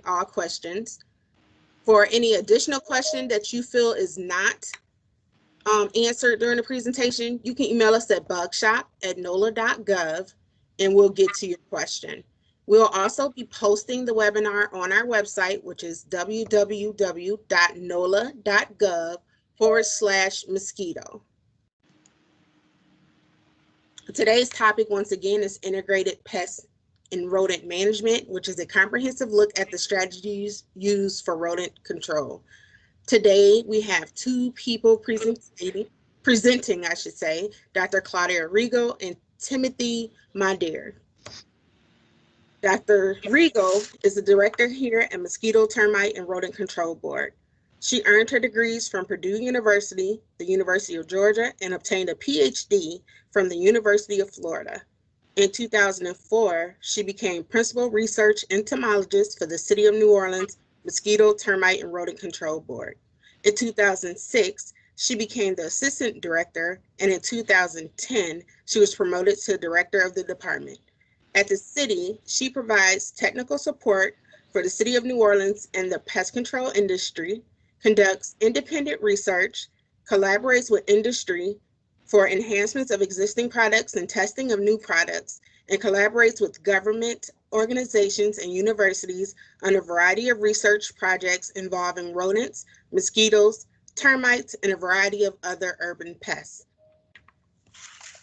all questions. For any additional question that you feel is not answered during the presentation, you can email us at bugshop@nola.gov and we'll get to your question. We'll also be posting the webinar on our website, which is www.nola.gov/mosquito. Today's topic, once again, is integrated pest and rodent management, which is a comprehensive look at the strategies used for rodent control. Today, we have two people presenting, I should say, Dr. Claudia Rigo and Timothy Madere. Dr. Rigo is the director here at Mosquito, Termite, and Rodent Control Board. She earned her degrees from Purdue University, the University of Georgia, and obtained a PhD from the University of Florida. In 2004, she became Principal Research Entomologist for the City of New Orleans Mosquito, Termite, and Rodent Control Board. In 2006, she became the Assistant Director, and in 2010, she was promoted to Director of the department. At the city, she provides technical support for the City of New Orleans and the pest control industry, conducts independent research, collaborates with industry for enhancements of existing products and testing of new products, and collaborates with government organizations and universities on a variety of research projects involving rodents, mosquitoes, termites, and a variety of other urban pests.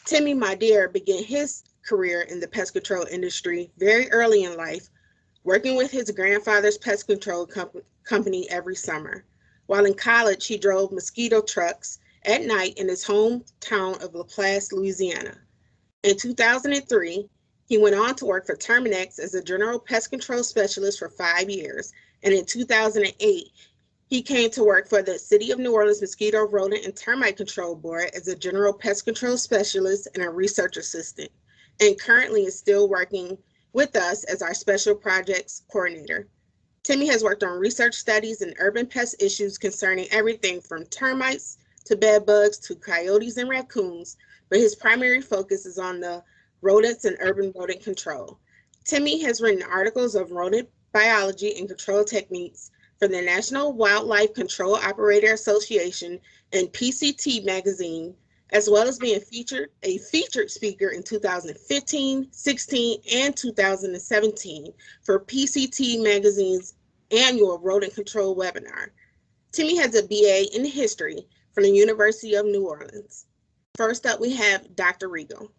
Timmy Madere began his career in the pest control industry very early in life, working with his grandfather's pest control company every summer. While in college, he drove mosquito trucks at night in his hometown of LaPlace, Louisiana. In 2003, he went on to work for Terminex as a general pest control specialist for 5 years, and in 2008, he came to work for the City of New Orleans Mosquito, Rodent, and Termite Control Board as a general pest control specialist and a research assistant, and currently is still working with us as our special projects coordinator. Timmy has worked on research studies and urban pest issues concerning everything from termites to bed bugs to coyotes and raccoons, but his primary focus is on the rodents and urban rodent control. Timmy has written articles of rodent biology and control techniques for the National Wildlife Control Operator Association and PCT magazine, as well as being a featured speaker in 2015, 16, and 2017 for PCT magazine's annual rodent control webinar. Timmy has a BA in history from the University of New Orleans. First up, we have Dr. Rigo.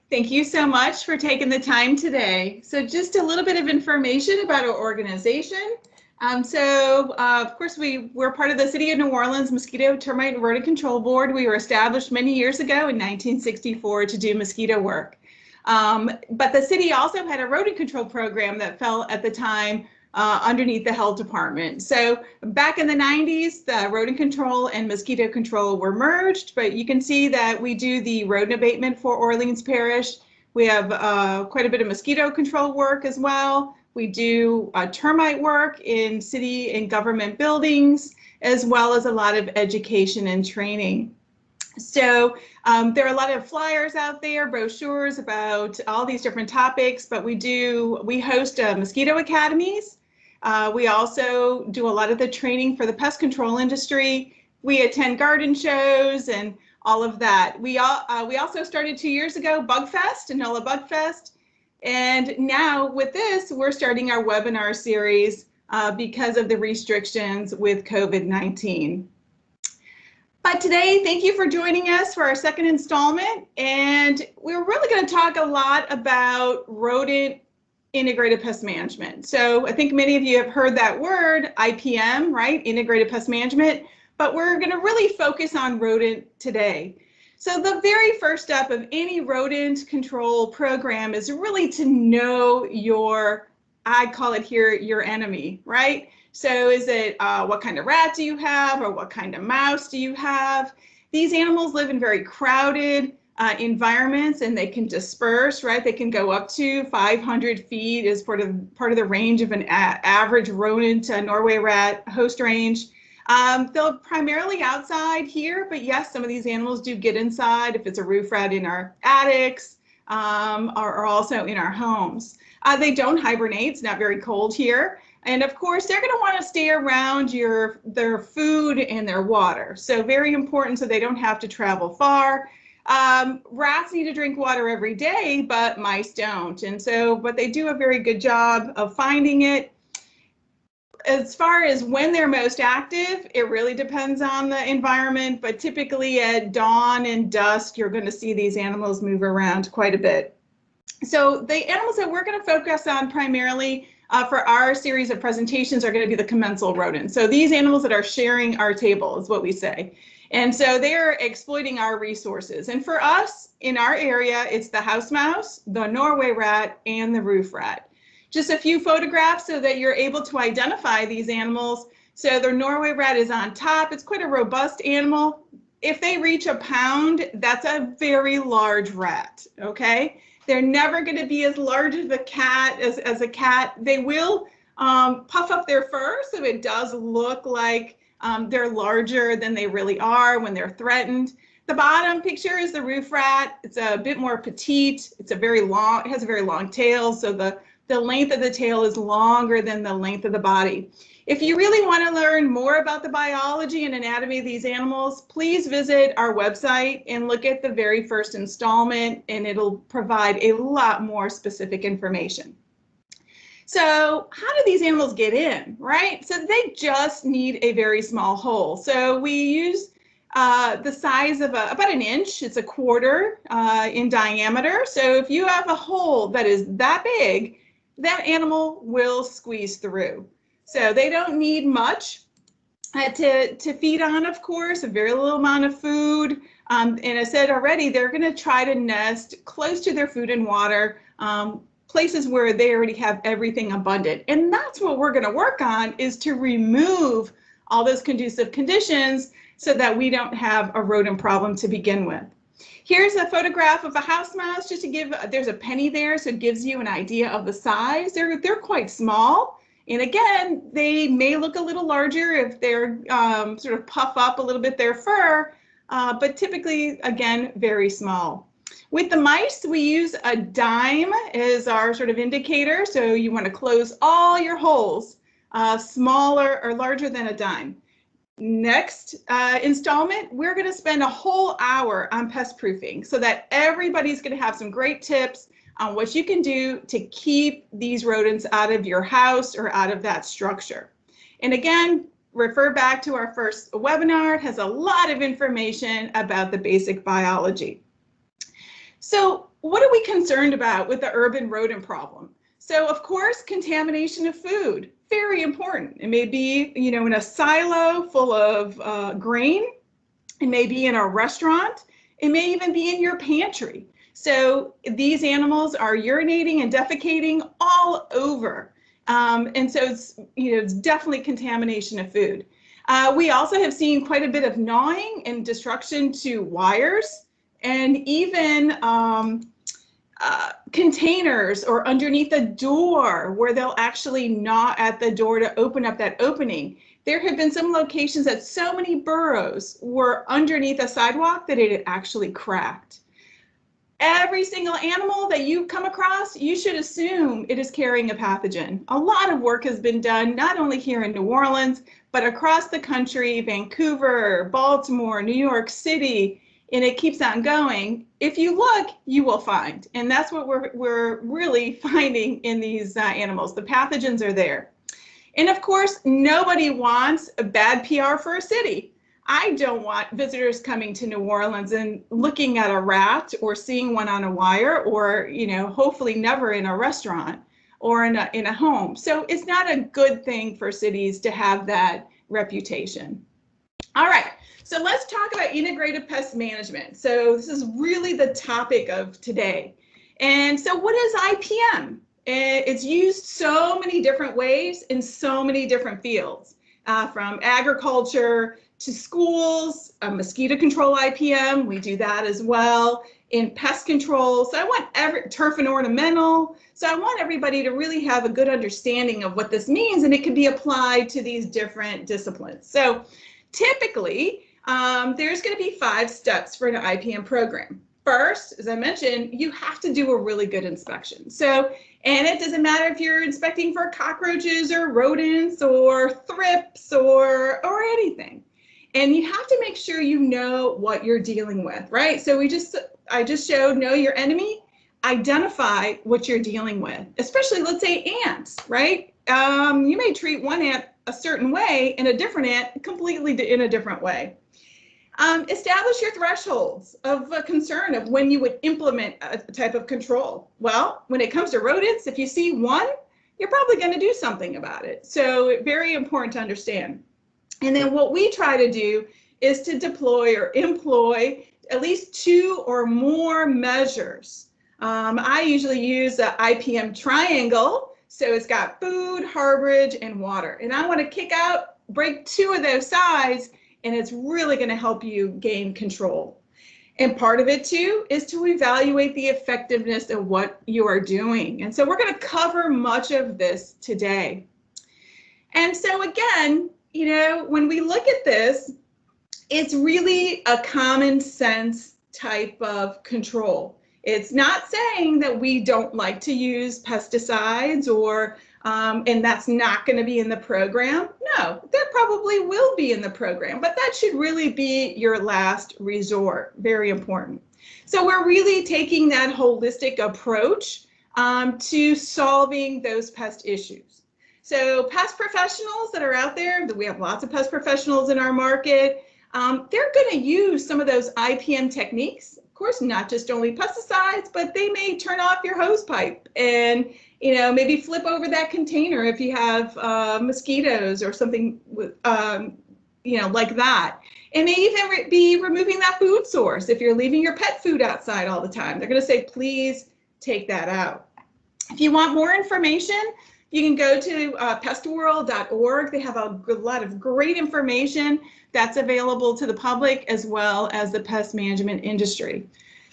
Thank you so much for taking the time today. So just a little bit of information about our organization. Of course, we're part of the City of New Orleans Mosquito, Termite, and Rodent Control Board. We were established many years ago in 1964 to do mosquito work. But the city also had a rodent control program that fell at the time underneath the health department. So back in the 90s, the rodent control and mosquito control were merged, but you can see that we do the rodent abatement for Orleans Parish. We have quite a bit of mosquito control work as well. We do termite work in city and government buildings, as well as a lot of education and training. So there are a lot of flyers out there, brochures about all these different topics, but we host mosquito academies. We also do a lot of the training for the pest control industry. We attend garden shows and all of that. We also started 2 years ago Bugfest, NOLA Bugfest. And now with this, we're starting our webinar series because of the restrictions with COVID-19. But today, thank you for joining us for our second installment. And we're really going to talk a lot about rodent integrated pest management. So I think many of you have heard that word, IPM, right? Integrated pest management. But we're going to really focus on rodent today. So the very first step of any rodent control program is really to know I call it here, your enemy, right? So is it what kind of rat do you have, or what kind of mouse do you have? These animals live in very crowded environments, and they can disperse, right? They can go up to 500 feet as part of the range of an average rodent Norway rat host range. They're primarily outside here, but yes, some of these animals do get inside if it's a roof rat in our attics, are also in our homes. They don't hibernate. It's not very cold here. And of course, they're going to want to stay around their food and their water. So very important so they don't have to travel far. Rats need to drink water every day, but mice don't. And so, but they do a very good job of finding it. As far as when they're most active, it really depends on the environment, but typically at dawn and dusk, you're going to see these animals move around quite a bit. So the animals that we're going to focus on primarily for our series of presentations are going to be the commensal rodents. So these animals that are sharing our table is what we say. And so they are exploiting our resources. And for us in our area, it's the house mouse, the Norway rat, and the roof rat. Just a few photographs so that you're able to identify these animals. So the Norway rat is on top. It's quite a robust animal. If they reach a pound, that's a very large rat, okay? They're never going to be as large as a cat. As a cat, they will puff up their fur, so it does look like they're larger than they really are when they're threatened. The bottom picture is the roof rat. It's a bit more petite. It's a very long. It has a very long tail, so the length of the tail is longer than the length of the body. If you really want to learn more about the biology and anatomy of these animals, please visit our website and look at the very first installment, and it'll provide a lot more specific information. So how do these animals get in, right? So they just need a very small hole. So we use the size of about an inch. It's a quarter in diameter. So if you have a hole that is that big, that animal will squeeze through. So they don't need much to feed on, of course, a very little amount of food. And I said already, they're going to try to nest close to their food and water, places where they already have everything abundant. And that's what we're going to work on, is to remove all those conducive conditions so that we don't have a rodent problem to begin with. Here's a photograph of a house mouse, just to give, there's a penny there, so it gives you an idea of the size. They're quite small. And again, they may look a little larger if they're sort of puff up a little bit their fur, but typically, again, very small. With the mice, we use a dime as our sort of indicator. So you want to close all your holes, smaller or larger than a dime. Next installment, we're going to spend a whole hour on pest proofing so that everybody's going to have some great tips on what you can do to keep these rodents out of your house or out of that structure. And again, refer back to our first webinar. It has a lot of information about the basic biology. So what are we concerned about with the urban rodent problem? So of course, contamination of food, very important. It may be, you know, in a silo full of grain. It may be in a restaurant. It may even be in your pantry. So these animals are urinating and defecating all over. And so it's, you know, it's definitely contamination of food. We also have seen quite a bit of gnawing and destruction to wires, and even containers or underneath the door where they'll actually gnaw at the door to open up that opening. There have been some locations that so many burrows were underneath a sidewalk that it had actually cracked. Every single animal that you come across, you should assume it is carrying a pathogen. A lot of work has been done, not only here in New Orleans, but across the country, Vancouver, Baltimore, New York City, and it keeps on going. If you look, you will find. And that's what we're really finding in these animals. The pathogens are there. And of course, nobody wants a bad PR for a city. I don't want visitors coming to New Orleans and looking at a rat or seeing one on a wire, or, you know, hopefully never in a restaurant or in a home. So it's not a good thing for cities to have that reputation. All right, so let's talk about integrated pest management. So this is really the topic of today. And so what is IPM? It's used so many different ways in so many different fields, from agriculture to schools, mosquito control IPM, we do that as well, in pest control. So I want turf and ornamental. So I want everybody to really have a good understanding of what this means, and it can be applied to these different disciplines. So typically, there's going to be 5 steps for an IPM program. First, as I mentioned, you have to do a really good inspection. So, and it doesn't matter if you're inspecting for cockroaches or rodents or thrips or anything. And you have to make sure you know what you're dealing with, right? So I just showed know your enemy, identify what you're dealing with, especially let's say ants, right? You may treat one ant a certain way and a different ant completely in a different way. Establish your thresholds of concern of when you would implement a type of control. Well, when it comes to rodents, if you see one, you're probably going to do something about it. So very important to understand. And then what we try to do is to deploy or employ at least 2 or more measures. I usually use the IPM triangle. So it's got food, harborage, and water. And I want to break 2 of those sides, and it's really going to help you gain control. And part of it too is to evaluate the effectiveness of what you are doing. And so we're going to cover much of this today. And so again, you know, when we look at this, it's really a common sense type of control. It's not saying that we don't like to use pesticides or and that's not going to be in the program. No, that probably will be in the program, but that should really be your last resort. Very important. So we're really taking that holistic approach to solving those pest issues. So pest professionals that are out there, we have lots of pest professionals in our market, they're going to use some of those IPM techniques. Of course, not just only pesticides, but they may turn off your hose pipe and, you know, maybe flip over that container if you have mosquitoes or something, you know, like that. It may even be removing that food source. If you're leaving your pet food outside all the time, they're going to say, please take that out. If you want more information, you can go to pestworld.org. They have a lot of great information that's available to the public as well as the pest management industry.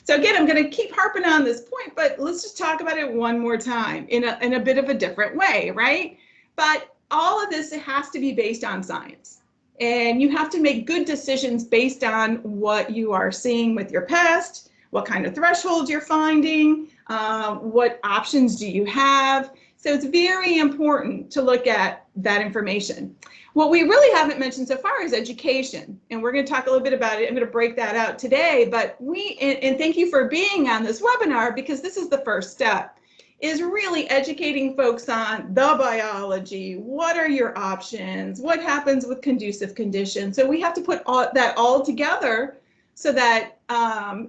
So again, I'm going to keep harping on this point, but let's just talk about it one more time in a bit of a different way, right? But all of this, it has to be based on science. And you have to make good decisions based on what you are seeing with your pest, what kind of thresholds you're finding, what options do you have. So it's very important to look at that information. What we really haven't mentioned so far is education, and we're going to talk a little bit about it. I'm going to break that out today, but and thank you for being on this webinar, because this is the first step, is really educating folks on the biology. What are your options? What happens with conducive conditions? So we have to put that all together so that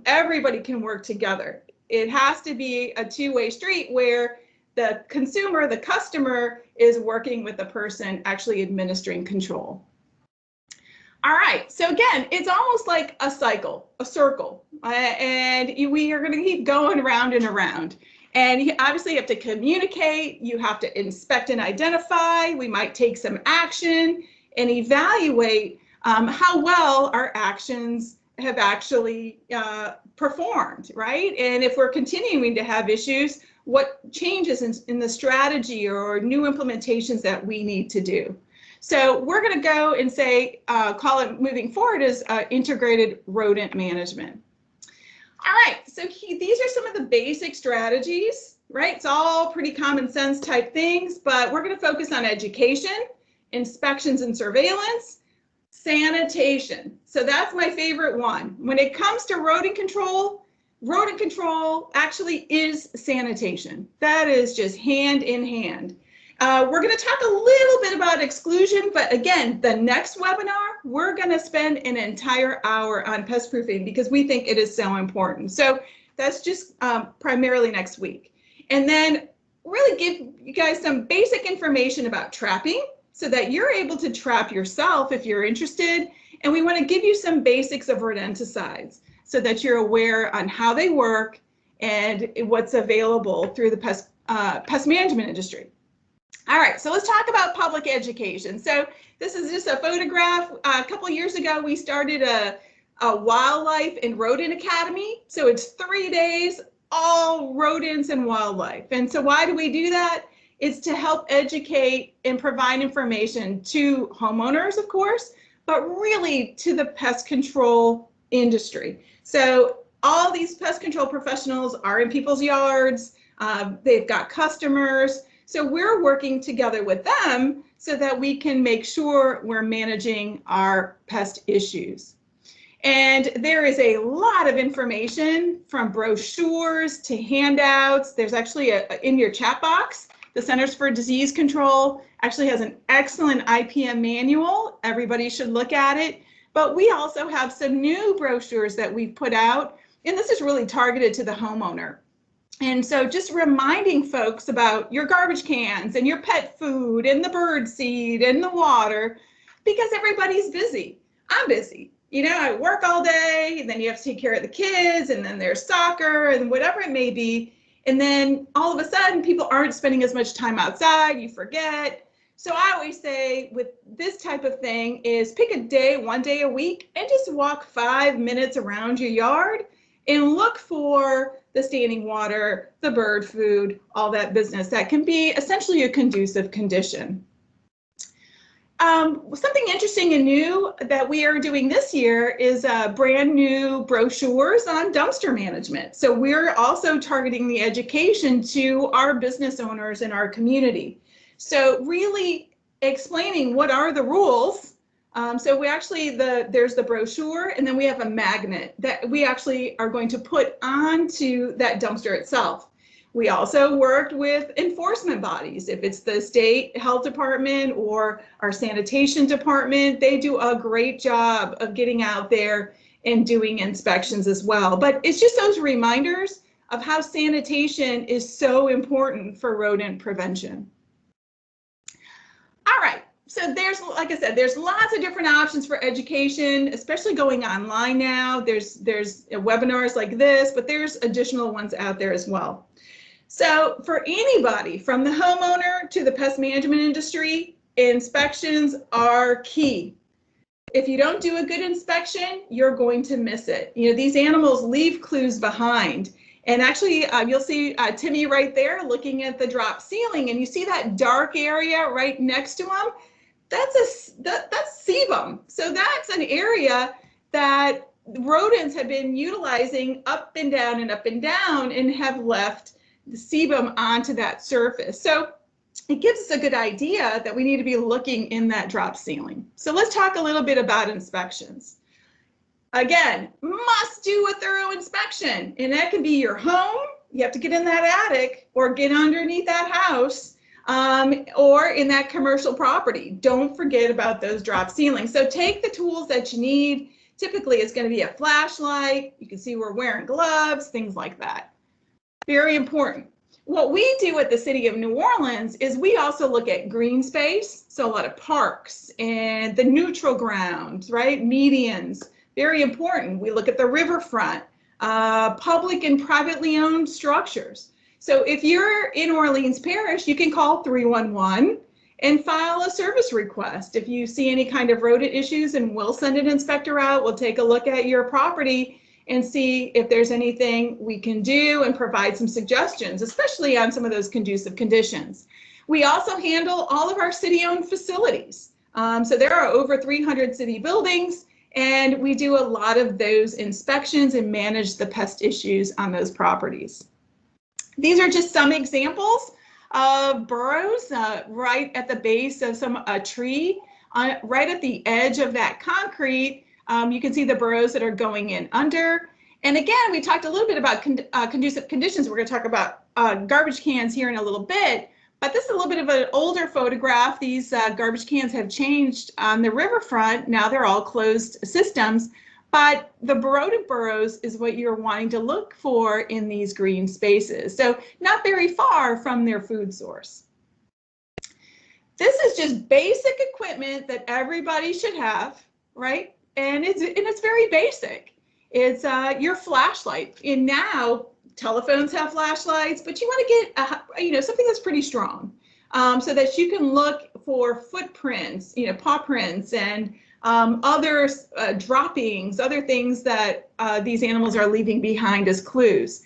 everybody can work together. It has to be a two-way street where the consumer, the customer, is working with the person actually administering control. All right, so again, it's almost like a cycle, a circle, and we are going to keep going around and around. And you obviously have to communicate, you have to inspect and identify, we might take some action and evaluate how well our actions have actually performed, right? And if we're continuing to have issues, what changes in the strategy or new implementations that we need to do. So we're going to go and say, call it moving forward as integrated rodent management. All right, so these are some of the basic strategies, right? It's all pretty common sense type things, but we're going to focus on education, inspections and surveillance, sanitation. So that's my favorite one. When it comes to rodent control actually is sanitation. That is just hand in hand. We're going to talk a little bit about exclusion, but again, the next webinar, we're going to spend an entire hour on pest proofing because we think it is so important. So that's just primarily next week. And then really give you guys some basic information about trapping so that you're able to trap yourself if you're interested. And we want to give you some basics of rodenticides so that you're aware on how they work and what's available through the pest management industry. All right, so let's talk about public education. So this is just a photograph. A couple years ago, we started a wildlife and rodent academy. So it's 3 days, all rodents and wildlife. And so why do we do that? It's to help educate and provide information to homeowners, of course, but really to the pest control industry. So all these pest control professionals are in people's yards. They've got customers. So we're working together with them so that we can make sure we're managing our pest issues. And there is a lot of information, from brochures to handouts. There's actually in your chat box, the Centers for Disease Control actually has an excellent IPM manual. Everybody should look at it. But we also have some new brochures that we've put out, and this is really targeted to the homeowner. And so just reminding folks about your garbage cans and your pet food and the bird seed and the water, because everybody's busy. I'm busy. You know, I work all day, and then you have to take care of the kids, and then there's soccer and whatever it may be. And then all of a sudden, people aren't spending as much time outside, you forget. So I always say with this type of thing is pick a day, one day a week, and just walk 5 minutes around your yard and look for the standing water, the bird food, all that business that can be essentially a conducive condition. Something interesting and new that we are doing this year is brand new brochures on dumpster management. So we're also targeting the education to our business owners in our community. So really explaining what are the rules. So we actually, there's the brochure, and then we have a magnet that we actually are going to put onto that dumpster itself. We also worked with enforcement bodies. If it's the state health department or our sanitation department, they do a great job of getting out there and doing inspections as well. But it's just those reminders of how sanitation is so important for rodent prevention. All right. So there's, like I said, there's lots of different options for education, especially going online now. There's webinars like this, but there's additional ones out there as well. So for anybody, from the homeowner to the pest management industry, inspections are key. If you don't do a good inspection, you're going to miss it. You know, these animals leave clues behind. And actually, you'll see Timmy right there looking at the drop ceiling, and you see that dark area right next to him. That's sebum. So that's an area that rodents have been utilizing up and down and up and down, and have left the sebum onto that surface. So it gives us a good idea that we need to be looking in that drop ceiling. So let's talk a little bit about inspections. Again, must do a thorough inspection, and that can be your home. You have to get in that attic or get underneath that house, or in that commercial property. Don't forget about those drop ceilings. So take the tools that you need. Typically, it's going to be a flashlight. You can see we're wearing gloves, things like that. Very important. What we do at the City of New Orleans is we also look at green space, so a lot of parks and the neutral grounds, right? Medians, very important. We look at the riverfront, public and privately owned structures. So if you're in Orleans Parish, you can call 311 and file a service request. If you see any kind of rodent issues, and we'll send an inspector out, we'll take a look at your property and see if there's anything we can do and provide some suggestions, especially on some of those conducive conditions. We also handle all of our city-owned facilities. So there are over 300 city buildings, and we do a lot of those inspections and manage the pest issues on those properties. These are just some examples of burrows right at the base of a tree, right at the edge of that concrete. You can see the burrows that are going in under. And again, we talked a little bit about conducive conditions. We're going to talk about garbage cans here in a little bit, but this is a little bit of an older photograph. These garbage cans have changed on the riverfront. Now they're all closed systems, but the rodent burrows is what you're wanting to look for in these green spaces. So not very far from their food source. This is just basic equipment that everybody should have, right? And it's very basic. It's your flashlight. And now telephones have flashlights, but you want to get something that's pretty strong, so that you can look for footprints, paw prints, and other droppings, other things that these animals are leaving behind as clues.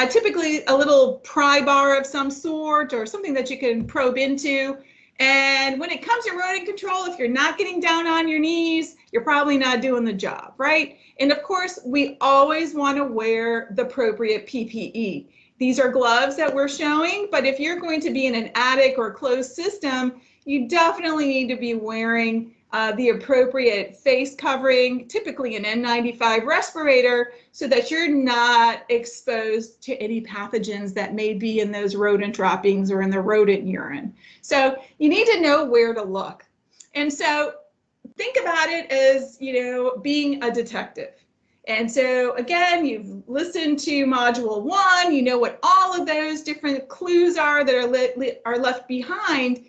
Typically, a little pry bar of some sort, or something that you can probe into. And when it comes to rodent control, if you're not getting down on your knees, you're probably not doing the job, right? And of course, we always want to wear the appropriate PPE. These are gloves that we're showing, but if you're going to be in an attic or closed system, you definitely need to be wearing the appropriate face covering, typically an N95 respirator, so that you're not exposed to any pathogens that may be in those rodent droppings or in the rodent urine. So you need to know where to look. And so think about it as, being a detective. And so again, you've listened to module 1, you know what all of those different clues are that are left behind,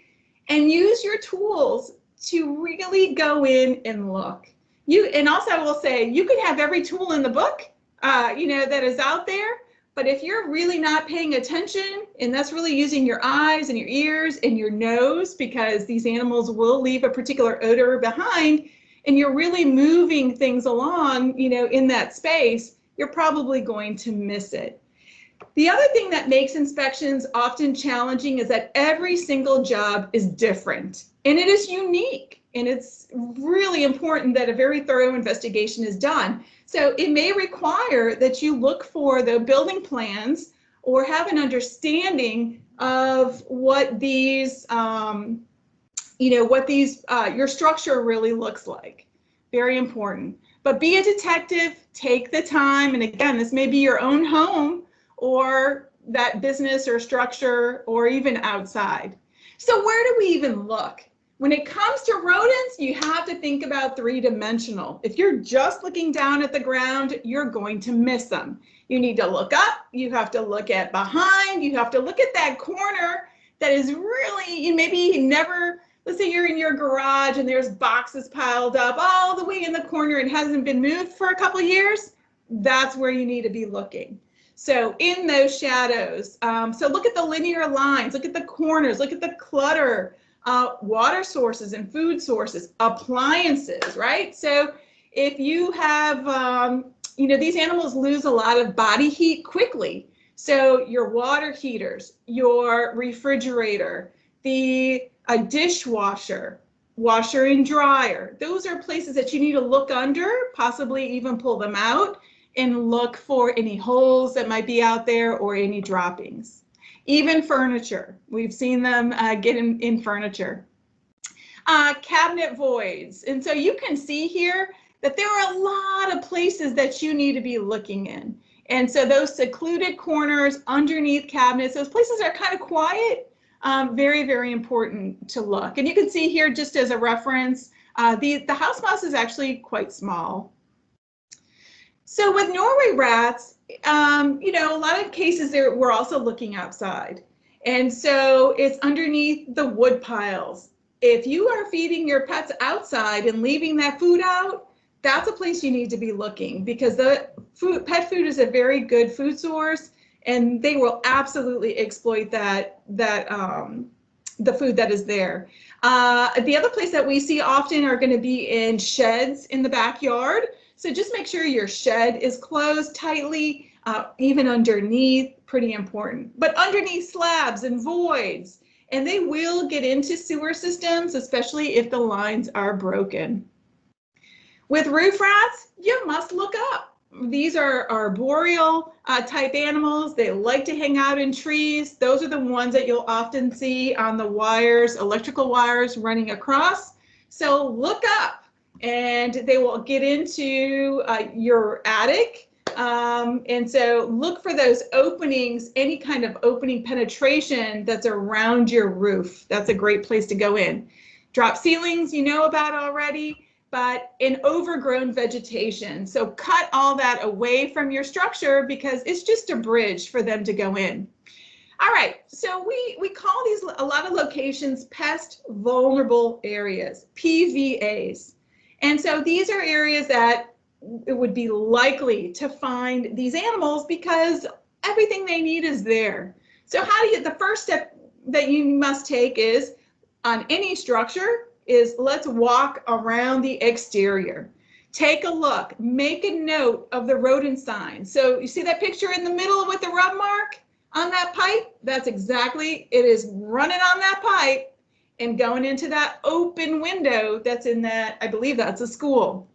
and use your tools to really go in and look. And also I will say, you can have every tool in the book, that is out there, but if you're really not paying attention, and that's really using your eyes and your ears and your nose, because these animals will leave a particular odor behind, and you're really moving things along, in that space, you're probably going to miss it. The other thing that makes inspections often challenging is that every single job is different and it is unique. And it's really important that a very thorough investigation is done. So it may require that you look for the building plans or have an understanding of what these, your structure really looks like. Very important. But be a detective, take the time. And again, this may be your own home or that business or structure or even outside. So where do we even look? When it comes to rodents, you have to think about 3-dimensional. If you're just looking down at the ground, you're going to miss them. You need to look up, you have to look at behind, you have to look at that corner that is really, maybe never, let's say you're in your garage and there's boxes piled up all the way in the corner and hasn't been moved for a couple of years. That's where you need to be looking. So in those shadows, so look at the linear lines, look at the corners, look at the clutter, water sources and food sources, appliances, right? So if you have, these animals lose a lot of body heat quickly. So your water heaters, your refrigerator, the dishwasher, washer and dryer, those are places that you need to look under, possibly even pull them out and look for any holes that might be out there or any droppings. Even furniture, we've seen them get in furniture. Cabinet voids, and so you can see here that there are a lot of places that you need to be looking in. And so those secluded corners underneath cabinets, those places are kind of quiet, very, very important to look. And you can see here, just as a reference, the house mouse is actually quite small. So with Norway rats, a lot of cases we're also looking outside. And so it's underneath the wood piles. If you are feeding your pets outside and leaving that food out, that's a place you need to be looking, because the pet food is a very good food source, and they will absolutely exploit the food that is there. The other place that we see often are going to be in sheds in the backyard. So just make sure your shed is closed tightly, even underneath, pretty important. But underneath slabs and voids, and they will get into sewer systems, especially if the lines are broken. With roof rats, you must look up. These are arboreal type animals. They like to hang out in trees. Those are the ones that you'll often see on the wires, electrical wires running across. So look up. And they will get into your attic. And so look for those openings, any kind of opening penetration that's around your roof. That's a great place to go in. Drop ceilings, you know about already, but in overgrown vegetation. So cut all that away from your structure, because it's just a bridge for them to go in. All right, so we call these, a lot of locations, pest vulnerable areas, PVAs. And so these are areas that it would be likely to find these animals because everything they need is there. So the first step that you must take is, on any structure, is let's walk around the exterior. Take a look, make a note of the rodent sign. So you see that picture in the middle with the rub mark on that pipe? That's exactly, it is running on that pipe. and going into that open window that's in that, I believe that's a school.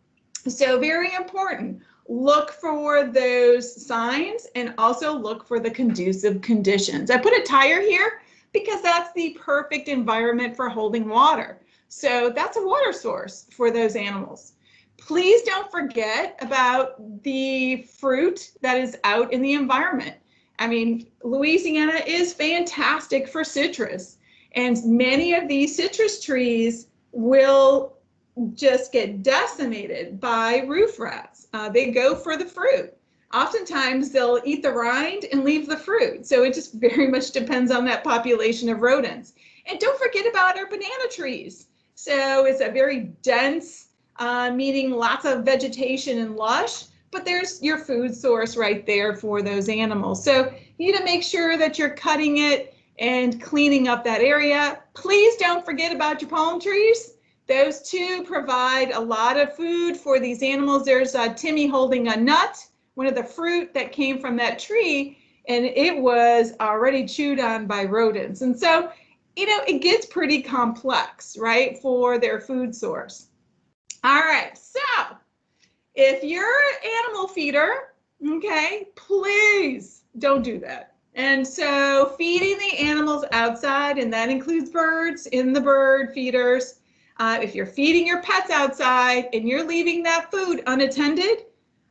So very important. Look for those signs and also look for the conducive conditions. I put a tire here because that's the perfect environment for holding water. So that's a water source for those animals. Please don't forget about the fruit that is out in the environment. I mean, Louisiana is fantastic for citrus, and many of these citrus trees will just get decimated by roof rats. They go for the fruit. Oftentimes they'll eat the rind and leave the fruit. So it just very much depends on that population of rodents. And don't forget about our banana trees. So it's a very dense, meaning lots of vegetation and lush, but there's your food source right there for those animals. So you need to make sure that you're cutting it and cleaning up that area. Please don't forget about your palm trees. Those two provide a lot of food for these animals. There's Timmy holding a nut, one of the fruit that came from that tree, and it was already chewed on by rodents. And so, you know, it gets pretty complex, right, for their food source. All right, so if you're an animal feeder, okay, please don't do that. And so feeding the animals outside, and that includes birds in the bird feeders. If you're feeding your pets outside and you're leaving that food unattended,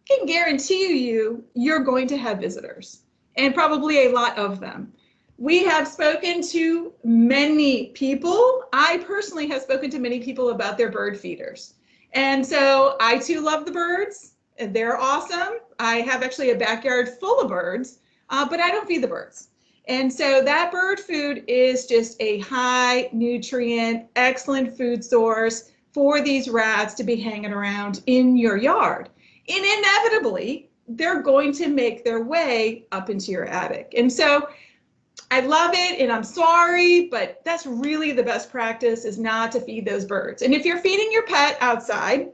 I can guarantee you, you're going to have visitors, and probably a lot of them. We have spoken to many people. I personally have spoken to many people about their bird feeders. And so I too love the birds. They're awesome. I have actually a backyard full of birds, but I don't feed the birds. And so that bird food is just a high nutrient, excellent food source for these rats to be hanging around in your yard. And inevitably, they're going to make their way up into your attic. And so I love it, and I'm sorry, but that's really the best practice, is not to feed those birds. And if you're feeding your pet outside,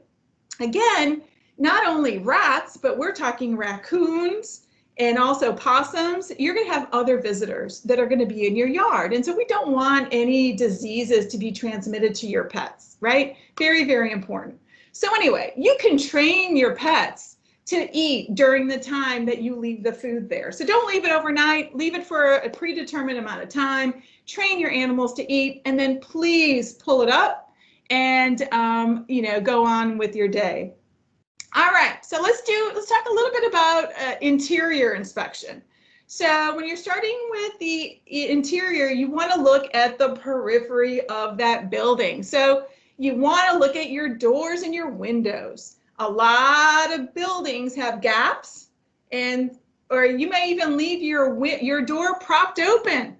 again, not only rats, but we're talking raccoons and also possums, you're going to have other visitors that are going to be in your yard. And so we don't want any diseases to be transmitted to your pets, right? Very, very important. So anyway, you can train your pets to eat during the time that you leave the food there. So don't leave it overnight, leave it for a predetermined amount of time, train your animals to eat, and then please pull it up and go on with your day. All right, so let's talk a little bit about interior inspection. So when you're starting with the interior, you want to look at the periphery of that building. So you want to look at your doors and your windows. A lot of buildings have gaps, or you may even leave your door propped open.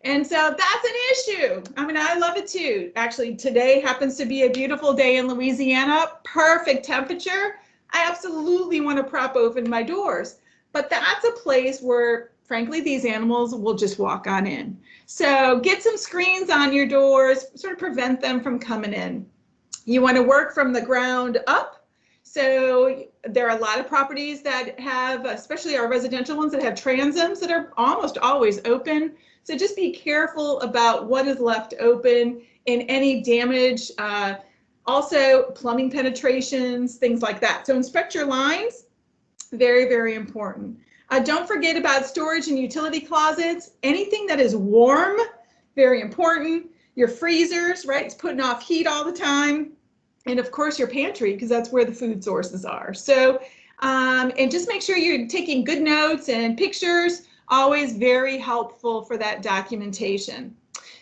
And so that's an issue. I mean, I love it too. Actually, today happens to be a beautiful day in Louisiana, perfect temperature. I absolutely want to prop open my doors, but that's a place where, frankly, these animals will just walk on in. So get some screens on your doors, sort of prevent them from coming in. You want to work from the ground up. So there are a lot of properties that have, especially our residential ones, that have transoms that are almost always open. So just be careful about what is left open and any damage. Also, plumbing penetrations, things like that. So inspect your lines, very, very important. Don't forget about storage and utility closets. Anything that is warm, very important. Your freezers, right? It's putting off heat all the time. And of course, your pantry, because that's where the food sources are. So, and just make sure you're taking good notes and pictures, always very helpful for that documentation.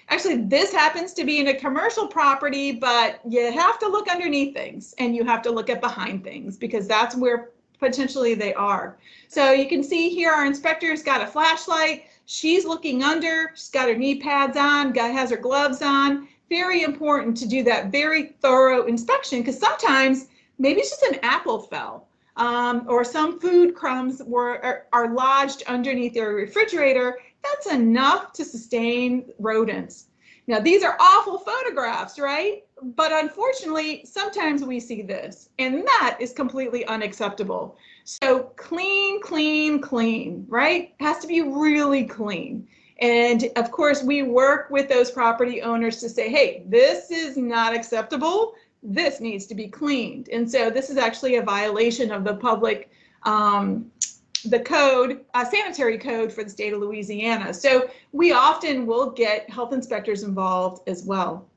Actually, this happens to be in a commercial property, but you have to look underneath things and you have to look at behind things, because that's where potentially they are. So you can see here our inspector's got a flashlight. She's looking under, she's got her knee pads on, has her gloves on. Very important to do that very thorough inspection, because sometimes maybe it's just an apple fell, or some food crumbs are lodged underneath your refrigerator. That's enough to sustain rodents. Now, these are awful photographs, right? But unfortunately, sometimes we see this, and that is completely unacceptable. So clean, clean, clean, right? It has to be really clean. And of course, we work with those property owners to say, hey, this is not acceptable. This needs to be cleaned. And so this is actually a violation of the public, the code, sanitary code for the state of Louisiana. So we often will get health inspectors involved as well.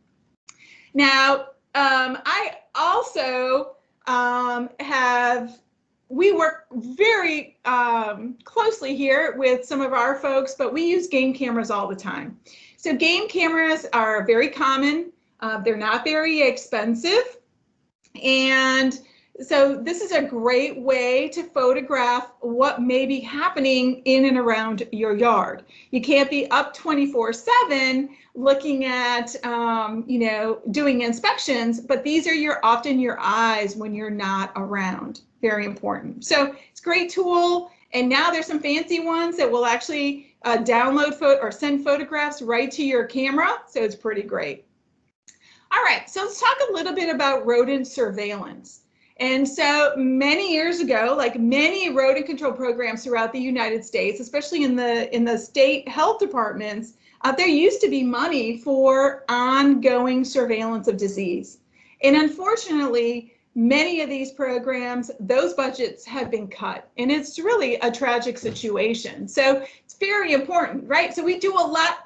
Now, I also we work very closely here with some of our folks, but we use game cameras all the time. So game cameras are very common. They're not very expensive. And so this is a great way to photograph what may be happening in and around your yard. You can't be up 24/7 looking at, doing inspections, but these are often your eyes when you're not around. Very important. So it's a great tool. And now there's some fancy ones that will actually download or send photographs right to your camera. So it's pretty great. All right, so let's talk a little bit about rodent surveillance. And so many years ago, like many rodent control programs throughout the United States, especially in the state health departments, there used to be money for ongoing surveillance of disease. And unfortunately, many of these programs, those budgets have been cut, and it's really a tragic situation. So it's very important, right? So we do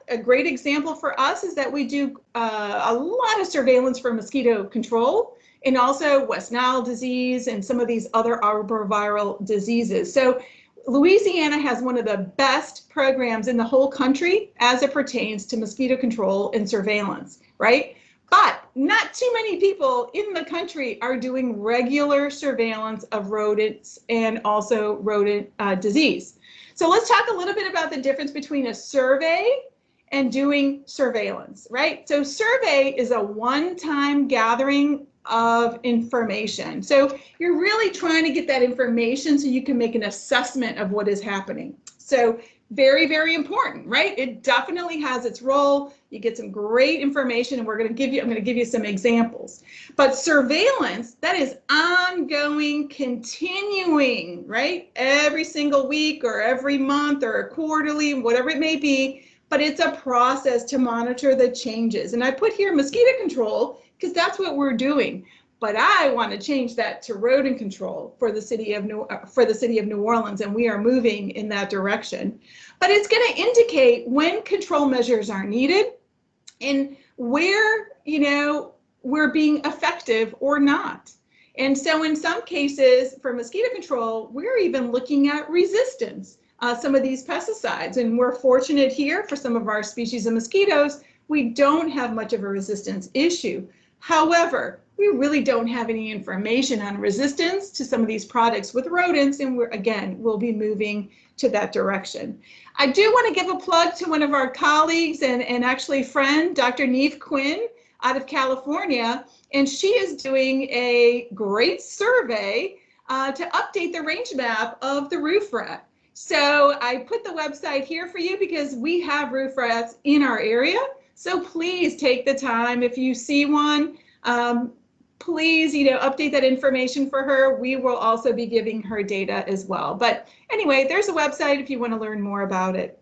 a great example for us is that we do a lot of surveillance for mosquito control, and also West Nile disease and some of these other arboviral diseases. So Louisiana has one of the best programs in the whole country as it pertains to mosquito control and surveillance, right? But not too many people in the country are doing regular surveillance of rodents and also rodent disease. So let's talk a little bit about the difference between a survey and doing surveillance, right? So survey is a one-time gathering of information. So you're really trying to get that information so you can make an assessment of what is happening. So very, very important, right? It definitely has its role. You get some great information, and I'm going to give you some examples. But surveillance, that is ongoing, continuing, right? Every single week or every month or quarterly, whatever it may be, but it's a process to monitor the changes. And I put here mosquito control because that's what we're doing. But I want to change that to rodent control for the city of New Orleans, and we are moving in that direction. But it's going to indicate when control measures are needed and where, we're being effective or not. And so in some cases for mosquito control, we're even looking at resistance, some of these pesticides. And we're fortunate here for some of our species of mosquitoes, we don't have much of a resistance issue. However, we really don't have any information on resistance to some of these products with rodents, and we'll be moving to that direction. I do want to give a plug to one of our colleagues and actually friend, Dr. Neve Quinn out of California, and she is doing a great survey to update the range map of the roof rat. So I put the website here for you because we have roof rats in our area. So please take the time, if you see one, please, update that information for her. We will also be giving her data as well. But anyway, there's a website if you want to learn more about it.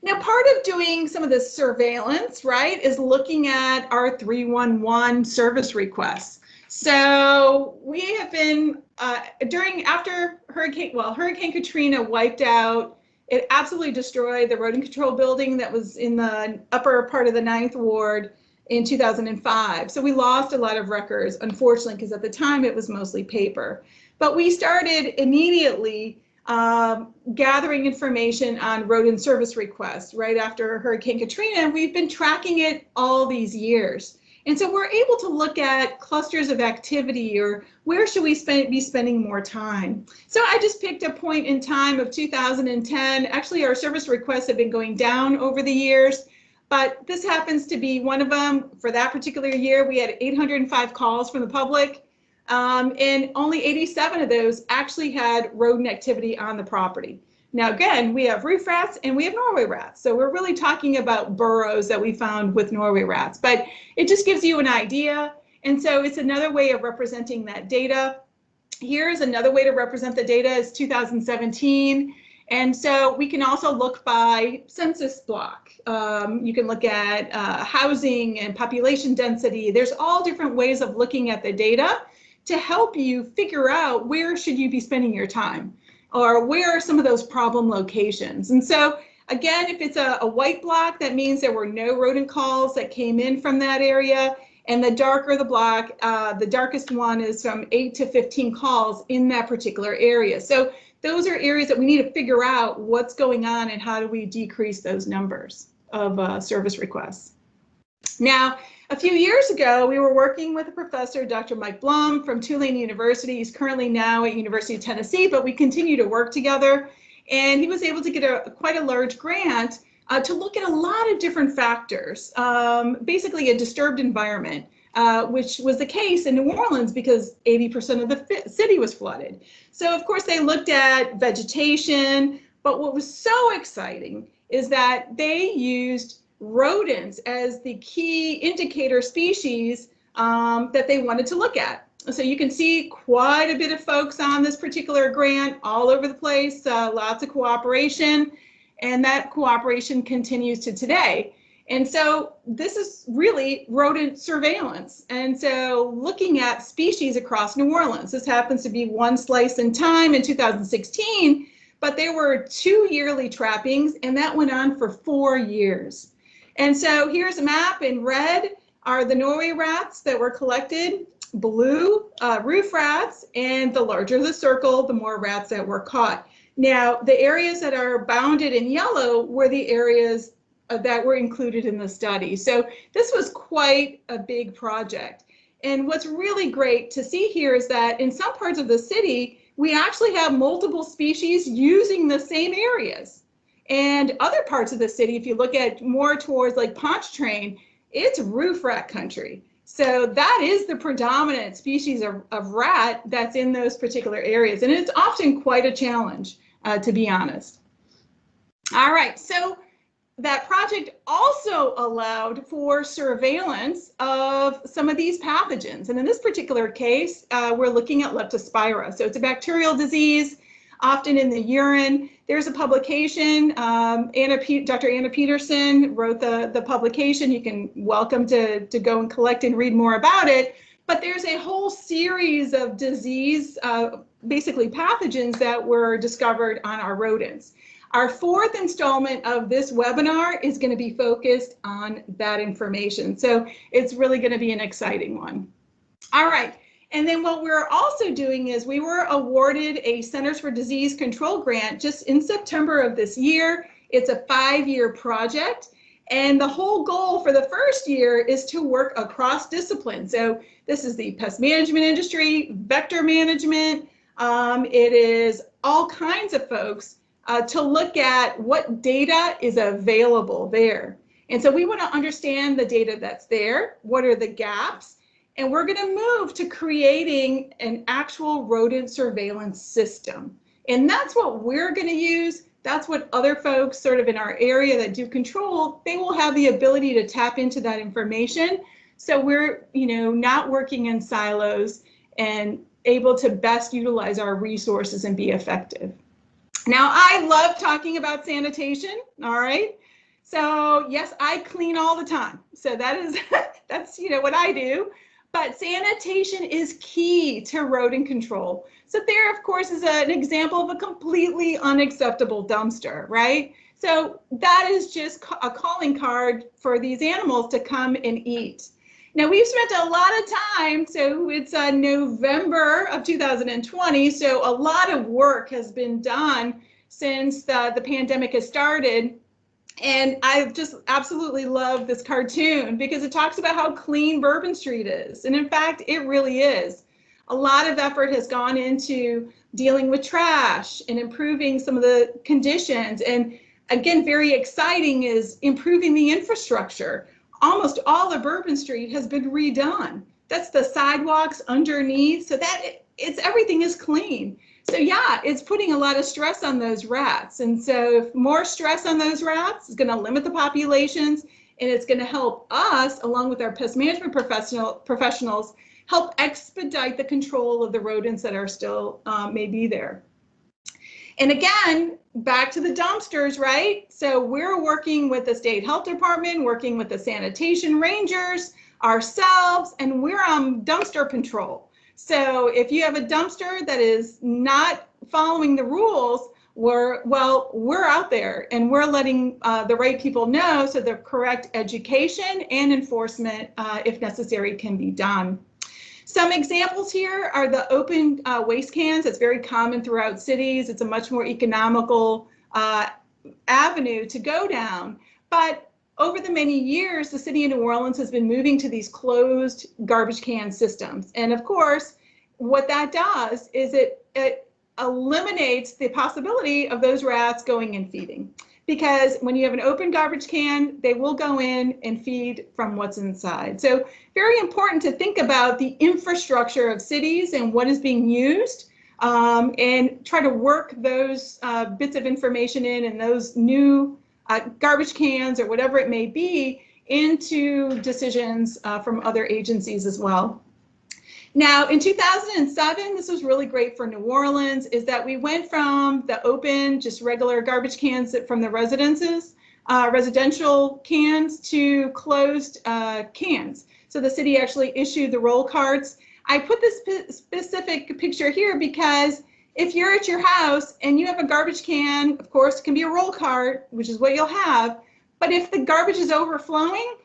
Now, part of doing some of this surveillance, right, is looking at our 311 service requests. So we have been, after Hurricane Katrina wiped out, it absolutely destroyed the rodent control building that was in the upper part of the 9th Ward in 2005. So we lost a lot of records, unfortunately, because at the time it was mostly paper. But we started immediately gathering information on rodent service requests right after Hurricane Katrina, and we've been tracking it all these years. And so we're able to look at clusters of activity or where should we be spending more time. So I just picked a point in time of 2010. Actually, our service requests have been going down over the years, but this happens to be one of them. For that particular year, we had 805 calls from the public, and only 87 of those actually had rodent activity on the property. Now, again, we have roof rats and we have Norway rats. So we're really talking about burrows that we found with Norway rats, but it just gives you an idea. And so it's another way of representing that data. Here's another way to represent the data is 2017. And so we can also look by census block. You can look at housing and population density. There's all different ways of looking at the data to help you figure out where should you be spending your time, or where are some of those problem locations. And so again, if it's a white block, that means there were no rodent calls that came in from that area. And the darker the block, the darkest one is from 8 to 15 calls in that particular area. So those are areas that we need to figure out what's going on and how do we decrease those numbers of service requests. Now, a few years ago, we were working with a professor, Dr. Mike Blum from Tulane University. He's currently now at University of Tennessee, but we continue to work together. And he was able to get quite a large grant to look at a lot of different factors, basically a disturbed environment, which was the case in New Orleans because 80% of the city was flooded. So of course they looked at vegetation, but what was so exciting is that they used rodents as the key indicator species that they wanted to look at. So you can see quite a bit of folks on this particular grant all over the place, lots of cooperation, and that cooperation continues to today. And so this is really rodent surveillance. And so looking at species across New Orleans, this happens to be one slice in time in 2016, but there were 2 yearly trappings, and that went on for 4 years. And so here's a map. In red are the Norway rats that were collected, blue roof rats, and the larger the circle, the more rats that were caught. Now, the areas that are bounded in yellow were the areas that were included in the study. So this was quite a big project. And what's really great to see here is that in some parts of the city, we actually have multiple species using the same areas. And other parts of the city, if you look at more towards like Pontchartrain, it's roof rat country. So that is the predominant species of rat that's in those particular areas. And it's often quite a challenge, to be honest. All right, so that project also allowed for surveillance of some of these pathogens. And in this particular case, we're looking at leptospira. So it's a bacterial disease, often in the urine. There's a publication, Dr. Anna Peterson wrote the publication. You can welcome to go and collect and read more about it. But there's a whole series of disease, basically pathogens that were discovered on our rodents. Our fourth installment of this webinar is going to be focused on that information. So it's really going to be an exciting one. All right. And then what we're also doing is we were awarded a Centers for Disease Control grant just in September of this year. It's a 5-year project. And the whole goal for the first year is to work across disciplines. So this is the pest management industry, vector management. It is all kinds of folks to look at what data is available there. And so we want to understand the data that's there. What are the gaps? And we're going to move to creating an actual rodent surveillance system. And that's what we're going to use. That's what other folks sort of in our area that do control, they will have the ability to tap into that information. So we're, not working in silos and able to best utilize our resources and be effective. Now, I love talking about sanitation, all right? So yes, I clean all the time. So that's what I do. But sanitation is key to rodent control. So there, of course, is an example of a completely unacceptable dumpster, right? So that is just a calling card for these animals to come and eat. Now, we've spent a lot of time, so it's November of 2020, so a lot of work has been done since the pandemic has started. And I just absolutely love this cartoon because it talks about how clean Bourbon Street is. And in fact, it really is. A lot of effort has gone into dealing with trash and improving some of the conditions. And again, very exciting is improving the infrastructure. Almost all of Bourbon Street has been redone. That's the sidewalks underneath, so that everything is clean. So yeah, it's putting a lot of stress on those rats. And so if more stress on those rats is going to limit the populations, and it's going to help us, along with our pest management professionals, help expedite the control of the rodents that are still may be there. And again, back to the dumpsters, right? So we're working with the state health department, working with the sanitation rangers, ourselves, and we're on dumpster patrol. So if you have a dumpster that is not following the rules, we're out there and we're letting the right people know, so the correct education and enforcement, if necessary, can be done. Some examples here are the open waste cans. It's very common throughout cities. It's a much more economical avenue to go down. But over the many years, the city of New Orleans has been moving to these closed garbage can systems. And of course, what that does is it eliminates the possibility of those rats going and feeding. Because when you have an open garbage can, they will go in and feed from what's inside. So very important to think about the infrastructure of cities and what is being used, and try to work those bits of information in and those new garbage cans or whatever it may be into decisions from other agencies as well. Now, in 2007, this was really great for New Orleans, is that we went from the open, just regular garbage cans from the residences, residential cans, to closed cans. So the city actually issued the roll carts. I put this specific picture here because if you're at your house and you have a garbage can, of course, it can be a roll cart, which is what you'll have. But if the garbage is overflowing,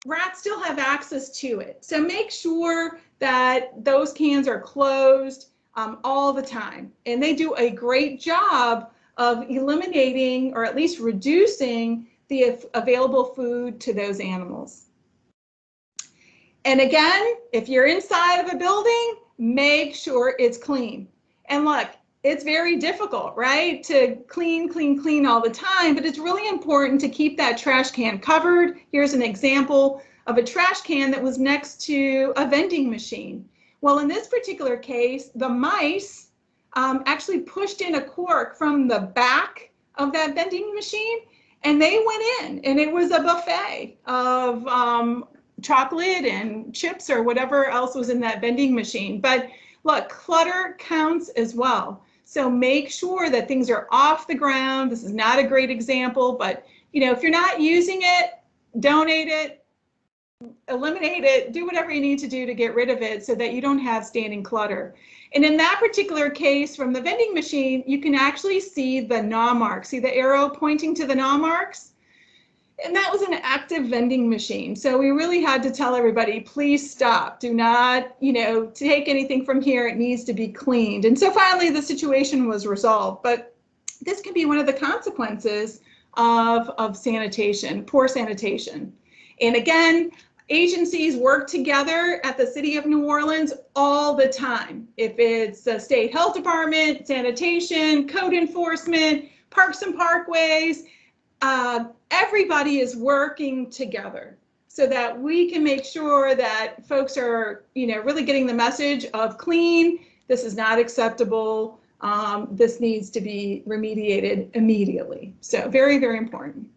rats still have access to it. So make sure that those cans are closed all the time. And they do a great job of eliminating, or at least reducing, the available food to those animals. And again, if you're inside of a building, make sure it's clean. And look, it's very difficult, right, to clean all the time, but it's really important to keep that trash can covered. Here's an example of a trash can that was next to a vending machine. Well, in this particular case, the mice actually pushed in a cork from the back of that vending machine, and they went in, and it was a buffet of chocolate and chips or whatever else was in that vending machine. But look, clutter counts as well. So make sure that things are off the ground. This is not a great example, but if you're not using it, donate it, eliminate it, do whatever you need to do to get rid of it so that you don't have standing clutter. And in that particular case, from the vending machine, you can actually see the gnaw marks. See the arrow pointing to the gnaw marks? And that was an active vending machine. So we really had to tell everybody, please stop. Do not, take anything from here. It needs to be cleaned. And so finally the situation was resolved. But this can be one of the consequences of sanitation, poor sanitation. And again, agencies work together at the city of New Orleans all the time. If it's the state health department, sanitation, code enforcement, parks and parkways, everybody is working together so that we can make sure that folks are, really getting the message of clean. This is not acceptable. This needs to be remediated immediately. So very, very important.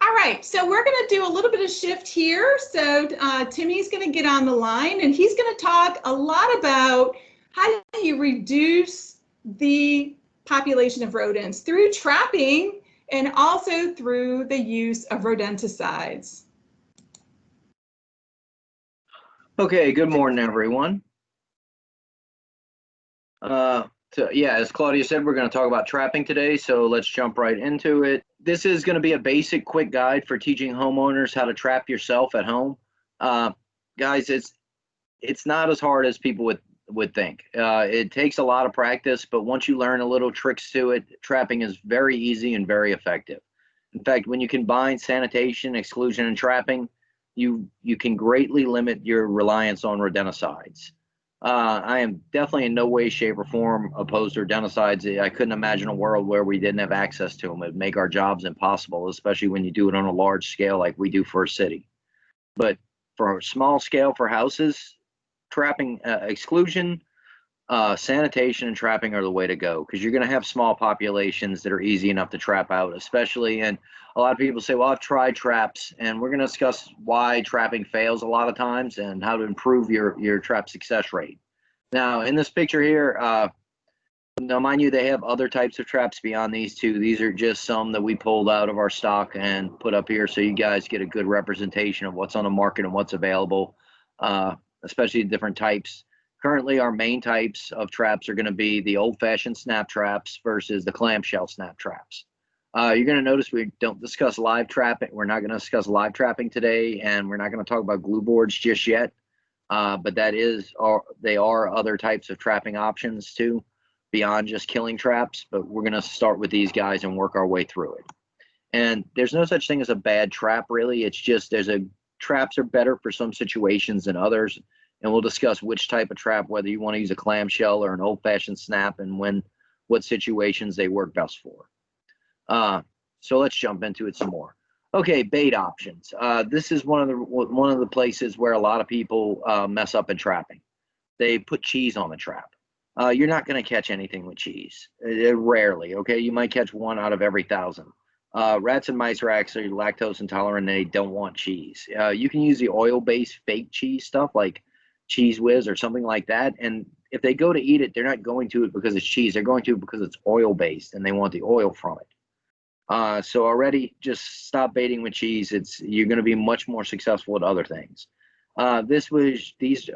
All right, so we're going to do a little bit of shift here. So Timmy's going to get on the line, and he's going to talk a lot about how do you reduce the population of rodents through trapping and also through the use of rodenticides. Okay, good morning, everyone. As Claudia said, we're going to talk about trapping today, so let's jump right into it. This is going to be a basic, quick guide for teaching homeowners how to trap yourself at home. Guys, it's not as hard as people would think. It takes a lot of practice, but once you learn a little tricks to it, trapping is very easy and very effective. In fact, when you combine sanitation, exclusion, and trapping, you can greatly limit your reliance on rodenticides. I am definitely in no way, shape, or form opposed to rodenticides. I couldn't imagine a world where we didn't have access to them. It'd make our jobs impossible, especially when you do it on a large scale like we do for a city. But for a small scale for houses, trapping, exclusion, sanitation, and trapping are the way to go, because you're going to have small populations that are easy enough to trap out, especially. And a lot of people say, well, I've tried traps, and we're going to discuss why trapping fails a lot of times and how to improve your trap success rate. Now, in this picture here, Now, mind you, they have other types of traps beyond these two. These are just some that we pulled out of our stock and put up here so you guys get a good representation of what's on the market and what's available, especially different types. Currently, our main types of traps are going to be the old-fashioned snap traps versus the clamshell snap traps. You're going to notice we don't discuss live trapping. We're not going to discuss live trapping today, and we're not going to talk about glue boards just yet. But they are other types of trapping options too, beyond just killing traps. But we're going to start with these guys and work our way through it. And there's no such thing as a bad trap, really. It's just traps are better for some situations than others. And we'll discuss which type of trap, whether you want to use a clamshell or an old-fashioned snap, and what situations they work best for. So let's jump into it some more. Okay, bait options. This is one of the places where a lot of people mess up in trapping. They put cheese on the trap. You're not going to catch anything with cheese. Rarely, okay? You might catch one out of every 1,000. Rats and mice are actually lactose intolerant, and they don't want cheese. You can use the oil-based fake cheese stuff like Cheese Whiz or something like that, and if they go to eat it, they're not going to it because it's cheese. They're going to it because it's oil-based, and they want the oil from it. So already, just stop baiting with cheese. You're going to be much more successful at other things. These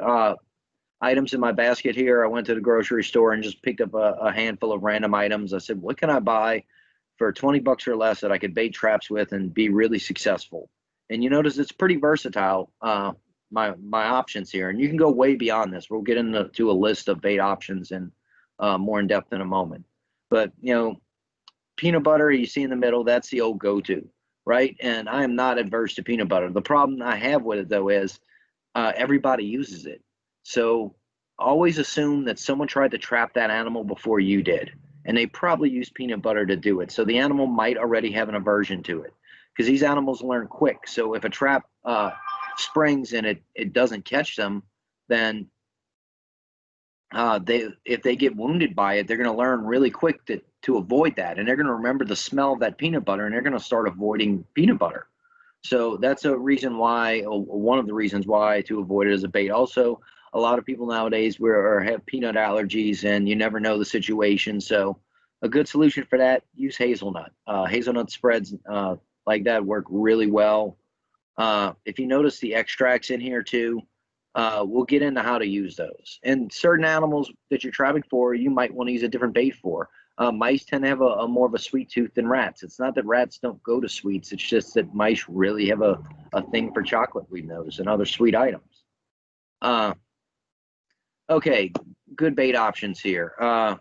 items in my basket here. I went to the grocery store and just picked up a handful of random items. I said, what can I buy for 20 bucks or less that I could bait traps with and be really successful? And you notice it's pretty versatile, my options here. And you can go way beyond this. We'll get into a list of bait options and more in depth in a moment. But, peanut butter, you see in the middle, that's the old go-to, right? And I am not adverse to peanut butter. The problem I have with it, though, is everybody uses it. So always assume that someone tried to trap that animal before you did, and they probably used peanut butter to do it. So the animal might already have an aversion to it, because these animals learn quick. So if a trap springs and it doesn't catch them, then if they get wounded by it, they're going to learn really quick to avoid that, and they're going to remember the smell of that peanut butter, and they're going to start avoiding peanut butter. So that's one of the reasons why to avoid it as a bait. Also, a lot of people nowadays have peanut allergies, and you never know the situation. So a good solution for that, use hazelnut. Hazelnut spreads like that work really well. If you notice the extracts in here too, we'll get into how to use those. And certain animals that you're trapping for, you might want to use a different bait for. Mice tend to have a more of a sweet tooth than rats. It's not that rats don't go to sweets. It's just that mice really have a thing for chocolate, we've noticed, and other sweet items. Okay, good bait options here.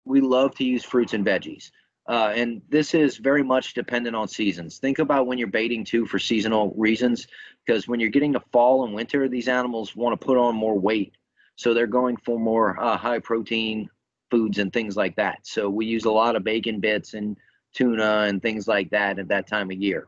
We love to use fruits and veggies. And this is very much dependent on seasons. Think about when you're baiting too for seasonal reasons, because when you're getting to fall and winter, these animals want to put on more weight. So they're going for more high protein foods and things like that. So we use a lot of bacon bits and tuna and things like that at that time of year.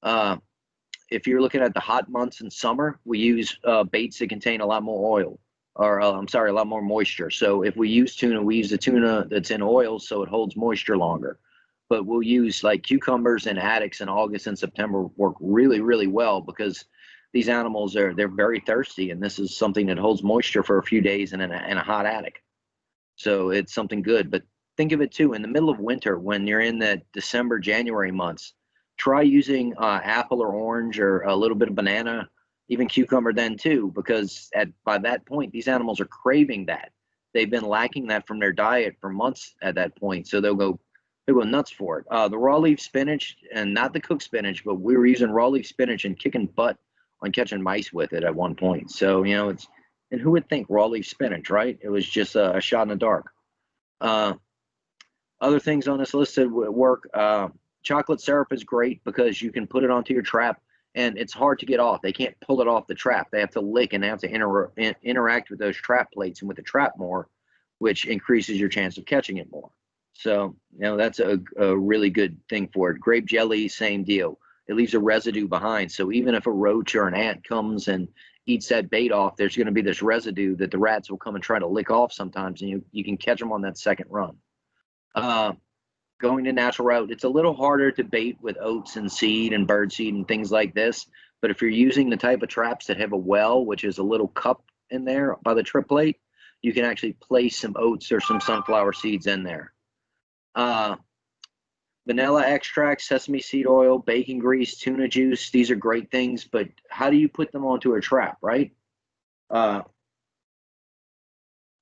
If you're looking at the hot months in summer, we use baits that contain a lot more oil. Or a lot more moisture. So if we use tuna, we use the tuna that's in oil so it holds moisture longer. But we'll use like cucumbers and addicts in August and September work really, really well, because these animals they're very thirsty, and this is something that holds moisture for a few days in a hot attic. So it's something good. But think of it too, in the middle of winter, when you're in the December, January months, try using apple or orange or a little bit of banana, even cucumber then too, because by that point, these animals are craving that. They've been lacking that from their diet for months at that point, so they'll go nuts for it. The raw leaf spinach, and not the cooked spinach, but we were using raw leaf spinach and kicking butt on catching mice with it at one point. So, and who would think raw leaf spinach, right? It was just a shot in the dark. Other things on this list that work, chocolate syrup is great because you can put it onto your trap, and it's hard to get off. They can't pull it off the trap. They have to lick, and they have to interact with those trap plates and with the trap more, which increases your chance of catching it more. So, that's a really good thing for it. Grape jelly, same deal. It leaves a residue behind. So even if a roach or an ant comes and eats that bait off, there's going to be this residue that the rats will come and try to lick off sometimes, and you can catch them on that second run. Going to natural route, it's a little harder to bait with oats and seed and bird seed and things like this. But if you're using the type of traps that have a well, which is a little cup in there by the trip plate, you can actually place some oats or some sunflower seeds in there. Vanilla extract, sesame seed oil, bacon grease, tuna juice. These are great things, but how do you put them onto a trap, right? Well,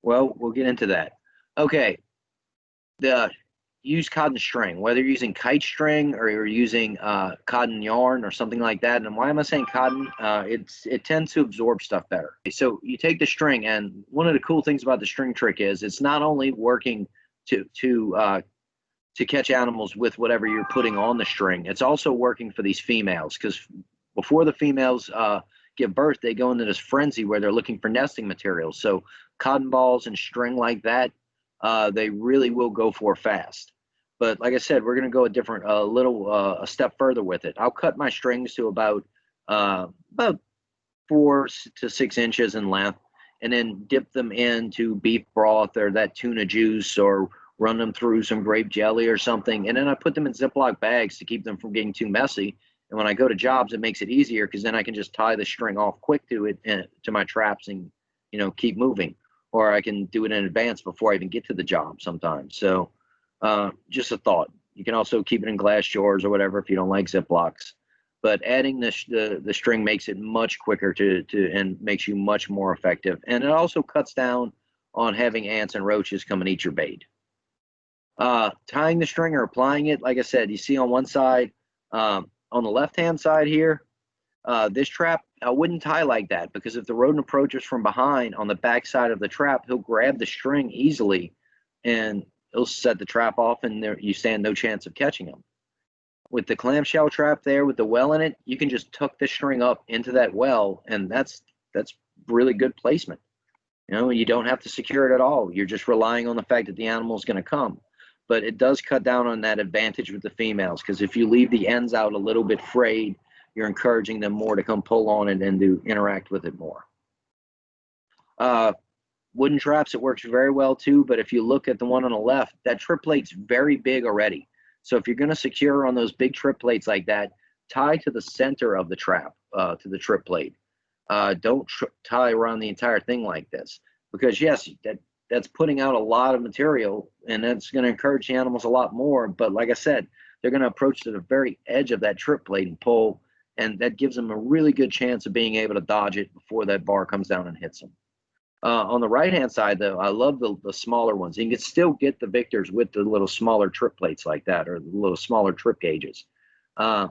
we'll get into that. Okay, use cotton string, whether you're using kite string or you're using cotton yarn or something like that. And why am I saying cotton? It tends to absorb stuff better. So you take the string, and one of the cool things about the string trick is it's not only working to catch animals with whatever you're putting on the string, it's also working for these females, because before the females give birth, they go into this frenzy where they're looking for nesting materials. So cotton balls and string like that, they really will go for fast. But like I said, we're going to go a step further with it. I'll cut my strings to about 4 to 6 inches in length, and then dip them into beef broth or that tuna juice, or run them through some grape jelly or something. And then I put them in Ziploc bags to keep them from getting too messy. And when I go to jobs, it makes it easier, because then I can just tie the string off quick to it and to my traps, and keep moving. Or I can do it in advance before I even get to the job sometimes. So just a thought. You can also keep it in glass jars or whatever if you don't like Ziplocs. But adding the string makes it much quicker and makes you much more effective. And it also cuts down on having ants and roaches come and eat your bait. Tying the string or applying it, like I said, you see on one side, on the left-hand side here, this trap, I wouldn't tie like that, because if the rodent approaches from behind on the back side of the trap, he'll grab the string easily and he'll set the trap off, and you stand no chance of catching him. With the clamshell trap there with the well in it, you can just tuck the string up into that well, and that's really good placement. You don't have to secure it at all. You're just relying on the fact that the animal is going to come. But it does cut down on that advantage with the females, because if you leave the ends out a little bit frayed, you're encouraging them more to come pull on it and to interact with it more. Wooden traps, it works very well too, but if you look at the one on the left, that trip plate's very big already. So if you're going to secure on those big trip plates like that, tie to the center of the trap, to the trip plate. Don't tie around the entire thing like this, because yes, that's putting out a lot of material, and that's going to encourage the animals a lot more. But like I said, they're going to approach to the very edge of that trip plate and pull, and that gives them a really good chance of being able to dodge it before that bar comes down and hits them. On the right-hand side, though, I love the smaller ones. You can still get the Victors with the little smaller trip plates like that, or the little smaller trip gauges. And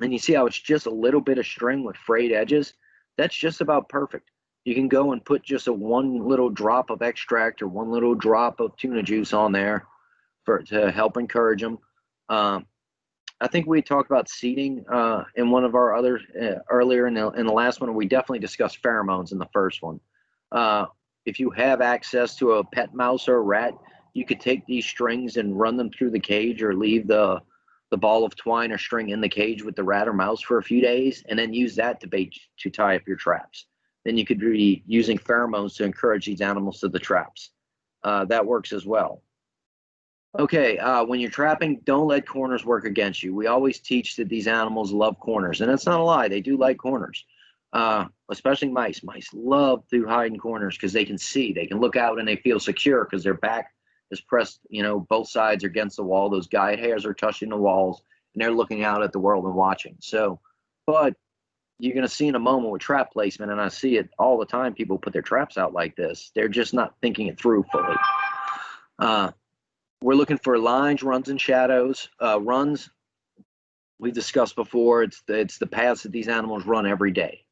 you see how it's just a little bit of string with frayed edges? That's just about perfect. You can go and put just one little drop of extract or one little drop of tuna juice on there to help encourage them. I think we talked about seeding in one of our other earlier in the last one. We definitely discussed pheromones in the first one. If you have access to a pet mouse or a rat, you could take these strings and run them through the cage, or leave the ball of twine or string in the cage with the rat or mouse for a few days, and then use that to tie up your traps. Then you could be using pheromones to encourage these animals to the traps. That works as well. Okay, when you're trapping, don't let corners work against you. We always teach that these animals love corners, and that's not a lie. They do like corners, especially mice. Mice love to hide in corners because they can see. They can look out and they feel secure because their back is pressed, both sides are against the wall. Those guide hairs are touching the walls, and they're looking out at the world and watching. So, but you're going to see in a moment with trap placement, and I see it all the time, people put their traps out like this. They're just not thinking it through fully. We're looking for lines, runs, and shadows. Runs, we've discussed before, it's the paths that these animals run every day.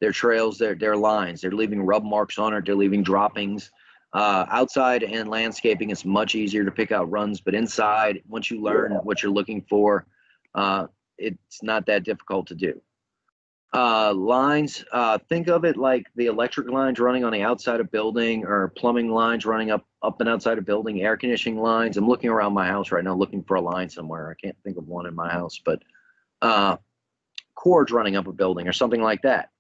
Their trails, their lines, they're leaving rub marks on it, they're leaving droppings. Outside and landscaping, it's much easier to pick out runs, but inside, once you learn what you're looking for, it's not that difficult to do. Lines, think of it like the electric lines running on the outside of building, or plumbing lines running up and outside of building, air conditioning lines. I'm looking around my house right now looking for a line somewhere. I can't think of one in my house, but cords running up a building or something like that.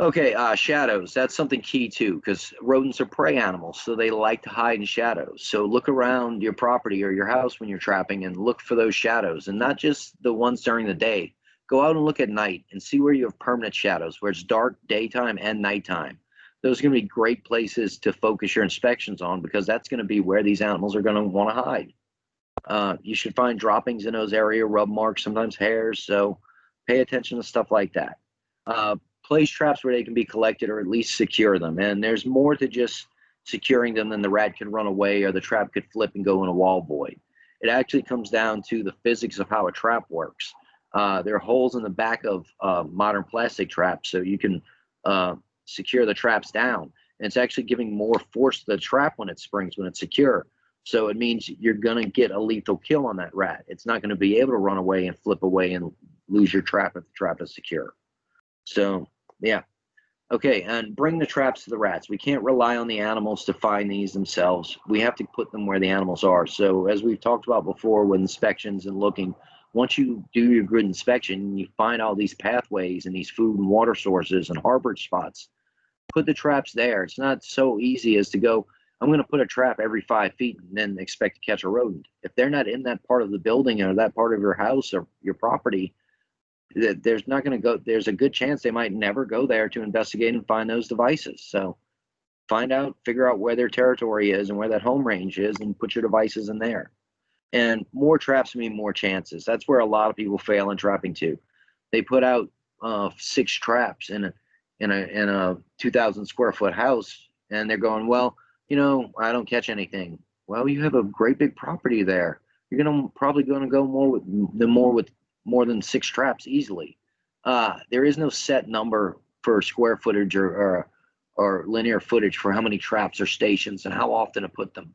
Okay, shadows, that's something key too, because rodents are prey animals, so they like to hide in shadows. So look around your property or your house when you're trapping and look for those shadows, and not just the ones during the day, Go out and look at night and see where you have permanent shadows, where it's dark daytime and nighttime. Those are going to be great places to focus your inspections on, because that's going to be where these animals are going to want to hide. You should find droppings in those areas, rub marks, sometimes hairs. So pay attention to stuff like that. Place traps where they can be collected, or at least secure them. And there's more to just securing them than the rat can run away or the trap could flip and go in a wall void. It actually comes down to the physics of how a trap works. There are holes in the back of modern plastic traps, so you can secure the traps down. And it's actually giving more force to the trap when it springs, when it's secure. So it means you're going to get a lethal kill on that rat. It's not going to be able to run away and flip away and lose your trap if the trap is secure. So, yeah. Okay, and bring the traps to the rats. We can't rely on the animals to find these themselves. We have to put them where the animals are. So as we've talked about before with inspections and looking, once you do your good inspection, you find all these pathways and these food and water sources and harbor spots. Put the traps there. It's not so easy as to go, I'm going to put a trap every 5 feet and then expect to catch a rodent. If they're not in that part of the building or that part of your house or your property, there's not going to go, there's a good chance they might never go there to investigate and find those devices. So find out, figure out where their territory is and where that home range is, and put your devices in there. And more traps mean more chances. That's where a lot of people fail in trapping too. They put out 6 traps in a 2,000 square foot house, and they're going, well, you know, I don't catch anything. Well, you have a great big property there. You're probably going to go more than 6 traps easily. There is no set number for square footage or linear footage for how many traps or stations and how often to put them.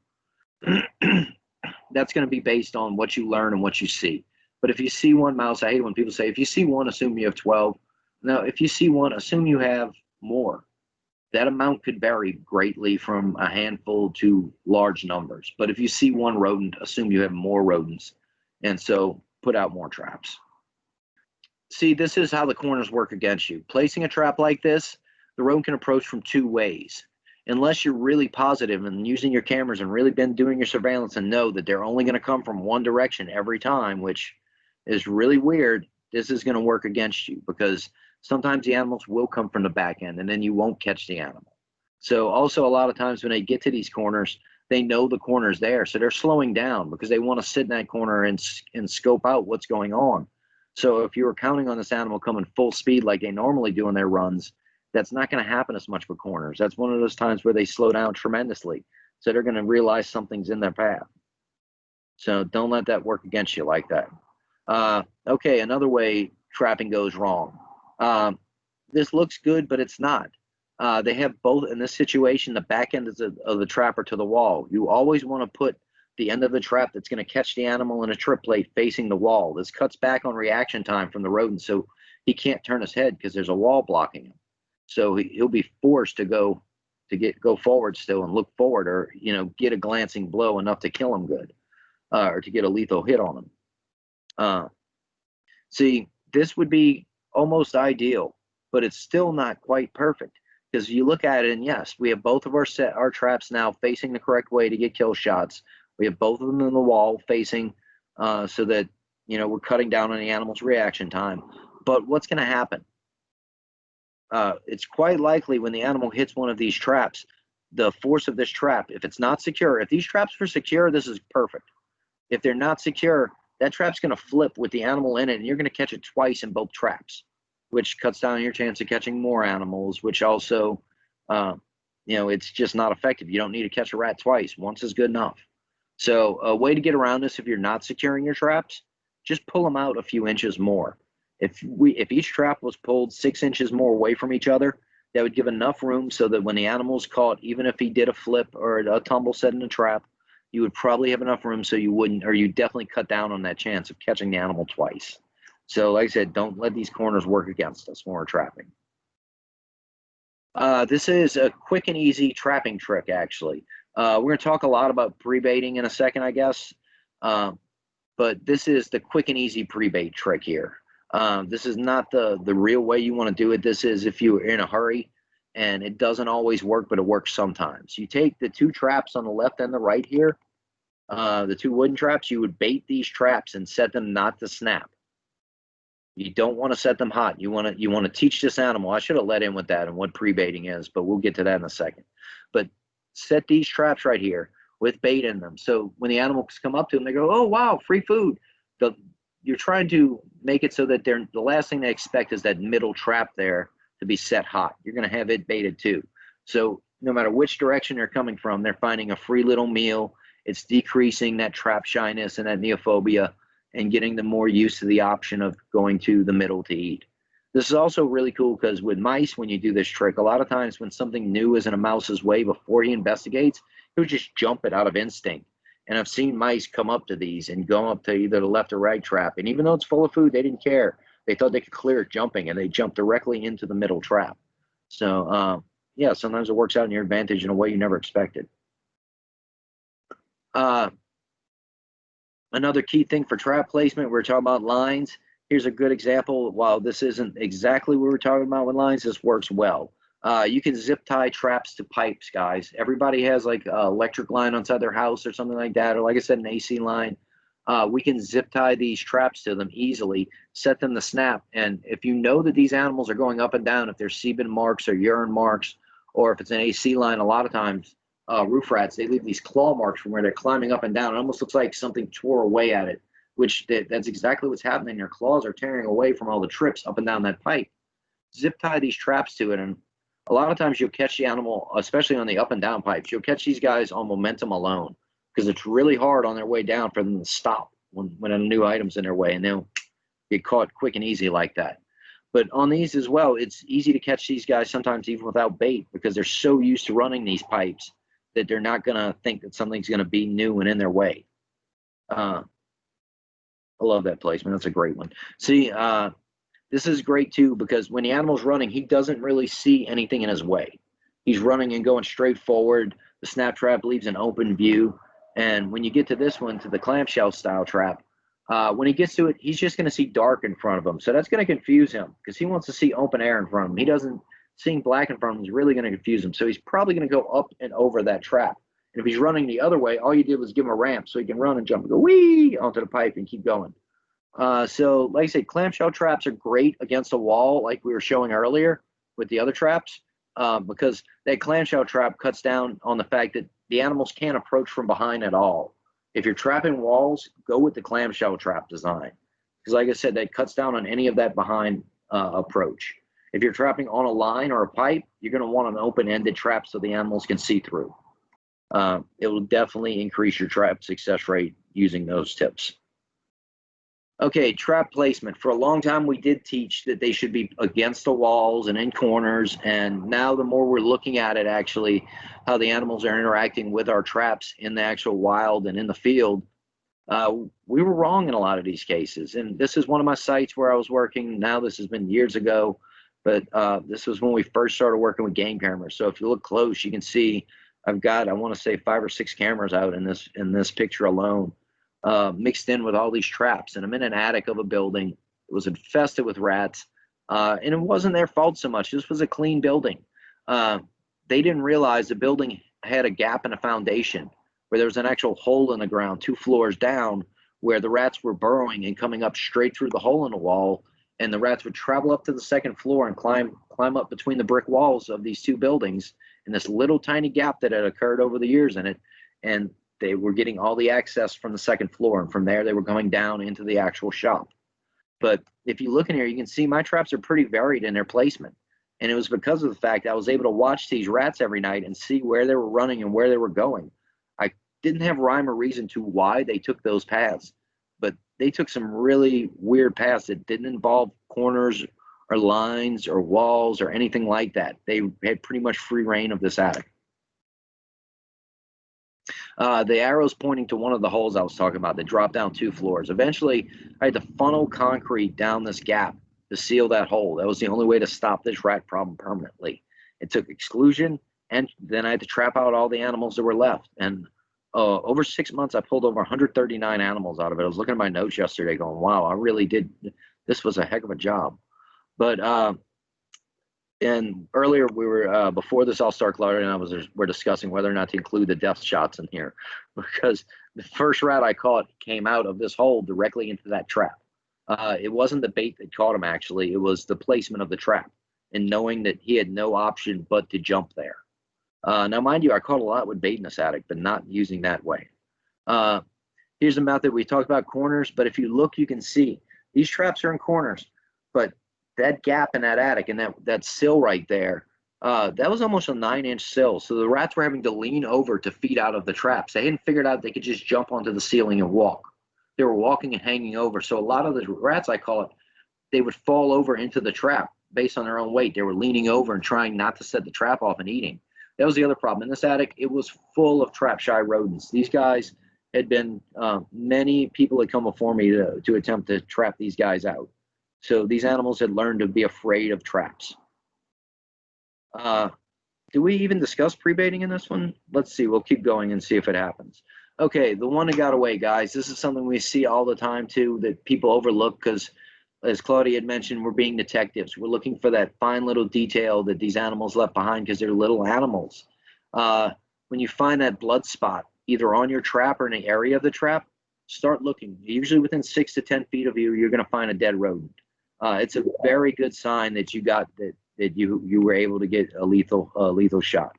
That's going to be based on what you learn and what you see. But if you see one mouse, I hate when people say, if you see one, assume you have 12. No, if you see one, assume you have more. That amount could vary greatly from a handful to large numbers. But if you see one rodent, assume you have more rodents. And so put out more traps. See, this is how the corners work against you. Placing a trap like this, the rodent can approach from 2 ways. Unless you're really positive and using your cameras and really been doing your surveillance and know that they're only going to come from one direction every time, which is really weird, this is going to work against you, because sometimes the animals will come from the back end and then you won't catch the animal. So also a lot of times when they get to these corners, they know the corner's there. So they're slowing down because they want to sit in that corner and scope out what's going on. So if you were counting on this animal coming full speed like they normally do in their runs, that's not going to happen as much with corners. That's one of those times where they slow down tremendously. So they're going to realize something's in their path. So don't let that work against you like that. Okay, another way trapping goes wrong. This looks good, but it's not. They have both, in this situation, the back end of the trapper to the wall. You always want to put the end of the trap that's going to catch the animal in a trip plate facing the wall. This cuts back on reaction time from the rodent, so he can't turn his head because there's a wall blocking him. So he'll be forced to go forward still and look forward, or get a glancing blow enough to kill him good, or to get a lethal hit on him. See, this would be almost ideal, but it's still not quite perfect, because you look at it and yes, we have both of our traps now facing the correct way to get kill shots. We have both of them in the wall facing so that we're cutting down on the animal's reaction time. But what's going to happen? It's quite likely when the animal hits one of these traps, the force of this trap, if it's not secure, if these traps are secure, this is perfect. If they're not secure, that trap's going to flip with the animal in it, and you're going to catch it twice in both traps, which cuts down your chance of catching more animals, which also, it's just not effective. You don't need to catch a rat twice. Once is good enough. So a way to get around this, if you're not securing your traps, just pull them out a few inches more. If each trap was pulled 6 inches more away from each other, that would give enough room so that when the animal's caught, even if he did a flip or a tumble set in a trap, you would probably have enough room so you wouldn't, or you definitely cut down on that chance of catching the animal twice. So like I said, don't let these corners work against us when we're trapping. This is a quick and easy trapping trick, actually. We're going to talk a lot about pre-baiting in a second, I guess. But this is the quick and easy pre-bait trick here. This is not the real way you want to do it. This is if you're in a hurry, and it doesn't always work, but it works sometimes. You take the 2 traps on the left and the right here, the 2 wooden traps, you would bait these traps and set them not to snap. You don't want to set them hot. You want to teach this animal. I should have let in with that and what pre-baiting is, but we'll get to that in a second. But set these traps right here with bait in them. So when the animals come up to them, they go, "Oh wow, free food." You're trying to make it so that the last thing they expect is that middle trap there to be set hot. You're going to have it baited too. So no matter which direction they're coming from, they're finding a free little meal. It's decreasing that trap shyness and that neophobia and getting them more used to the option of going to the middle to eat. This is also really cool because with mice, when you do this trick, a lot of times when something new is in a mouse's way before he investigates, he'll just jump it out of instinct. And I've seen mice come up to these and go up to either the left or right trap. And even though it's full of food, they didn't care. They thought they could clear it jumping, and they jumped directly into the middle trap. So, yeah, sometimes it works out in your advantage in a way you never expected. Another key thing for trap placement, we're talking about lines. Here's a good example. While this isn't exactly what we're talking about with lines, this works well. You can zip tie traps to pipes, guys. Everybody has like an electric line outside their house or something like that, or like I said, an AC line. We can zip tie these traps to them easily, set them to snap. And if you know that these animals are going up and down, if there's sebum marks or urine marks, or if it's an AC line, a lot of times roof rats, they leave these claw marks from where they're climbing up and down. It almost looks like something tore away at it, which that's exactly what's happening. Their claws are tearing away from all the trips up and down that pipe. Zip tie these traps to it, and a lot of times you'll catch the animal, especially on the up and down pipes, you'll catch these guys on momentum alone because it's really hard on their way down for them to stop when a new item's in their way, and they'll get caught quick and easy like that. But on these as well, it's easy to catch these guys sometimes even without bait because they're so used to running these pipes that they're not going to think that something's going to be new and in their way. I love that placement. That's a great one. See, this is great too because when the animal's running, he doesn't really see anything in his way. He's running and going straight forward. The snap trap leaves an open view. And when you get to this one, to the clamshell style trap, when he gets to it, he's just going to see dark in front of him. So that's going to confuse him because he wants to see open air in front of him. He doesn't, seeing black in front of him is really going to confuse him. So he's probably going to go up and over that trap. And if he's running the other way, all you did was give him a ramp so he can run and jump and go whee onto the pipe and keep going. So like I said, clamshell traps are great against a wall like we were showing earlier with the other traps because that clamshell trap cuts down on the fact that the animals can't approach from behind at all. If you're trapping walls, go with the clamshell trap design because like I said, that cuts down on any of that behind approach. If you're trapping on a line or a pipe, you're going to want an open-ended trap so the animals can see through. It will definitely increase your trap success rate using those tips. Okay, trap placement. For a long time, we did teach that they should be against the walls and in corners. And now the more we're looking at it, actually, how the animals are interacting with our traps in the actual wild and in the field, we were wrong in a lot of these cases. And this is one of my sites where I was working. Now this has been years ago, but this was when we first started working with game cameras. So if you look close, you can see I've got, I want to say 5 or 6 cameras out in this picture alone. Mixed in with all these traps, and I'm in an attic of a building. It was infested with rats, and it wasn't their fault so much. This was a clean building. They didn't realize the building had a gap in the foundation where there was an actual hole in the ground 2 floors down where the rats were burrowing and coming up straight through the hole in the wall, and the rats would travel up to the 2nd floor and climb up between the brick walls of these 2 buildings in this little tiny gap that had occurred over the years in it, and they were getting all the access from the 2nd floor, and from there they were going down into the actual shop. But if you look in here, you can see my traps are pretty varied in their placement. And it was because of the fact I was able to watch these rats every night and see where they were running and where they were going. I didn't have rhyme or reason to why they took those paths, but they took some really weird paths that didn't involve corners or lines or walls or anything like that. They had pretty much free reign of this attic. The arrow's pointing to one of the holes I was talking about that dropped down 2 floors. Eventually, I had to funnel concrete down this gap to seal that hole. That was the only way to stop this rat problem permanently. It took exclusion, and then I had to trap out all the animals that were left. And over 6 months, I pulled over 139 animals out of it. I was looking at my notes yesterday going, wow, I really did. This was a heck of a job. But and earlier we were before this all started, Claudia and I were discussing whether or not to include the death shots in here because the first rat I caught came out of this hole directly into that trap. It wasn't the bait that caught him, actually. It was the placement of the trap and knowing that he had no option but to jump there. Now, mind you, I caught a lot with bait in this attic, but not using that way. Here's the method. We talked about corners, but if you look, you can see these traps are in corners, but that gap in that attic and that sill right there, that was almost a 9-inch sill. So the rats were having to lean over to feed out of the traps. They hadn't figured out they could just jump onto the ceiling and walk. They were walking and hanging over. So a lot of the rats, I call it, they would fall over into the trap based on their own weight. They were leaning over and trying not to set the trap off and eating. That was the other problem. In this attic, it was full of trap-shy rodents. These guys had been, many people had come before me to attempt to trap these guys out. So these animals had learned to be afraid of traps. Do we even discuss pre-baiting in this one? Let's see. We'll keep going and see if it happens. Okay, the one that got away, guys. This is something we see all the time, too, that people overlook because, as Claudia had mentioned, we're being detectives. We're looking for that fine little detail that these animals left behind because they're little animals. When you find that blood spot, either on your trap or in an area of the trap, start looking. Usually within 6 to 10 feet of you, you're going to find a dead rodent. It's a very good sign that you were able to get a lethal shot.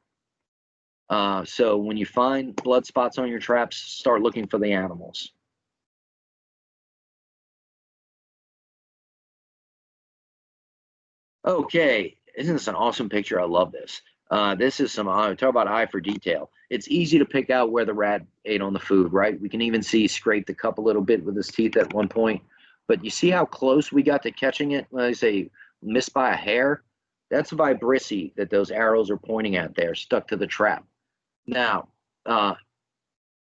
So when you find blood spots on your traps, start looking for the animals. Okay, isn't this an awesome picture? I love this. This is talk about eye for detail. It's easy to pick out where the rat ate on the food, right? We can even see scrape the cup a little bit with his teeth at one point. But you see how close we got to catching it? When I say missed by a hair, that's vibrissae that those arrows are pointing at there, stuck to the trap. Now,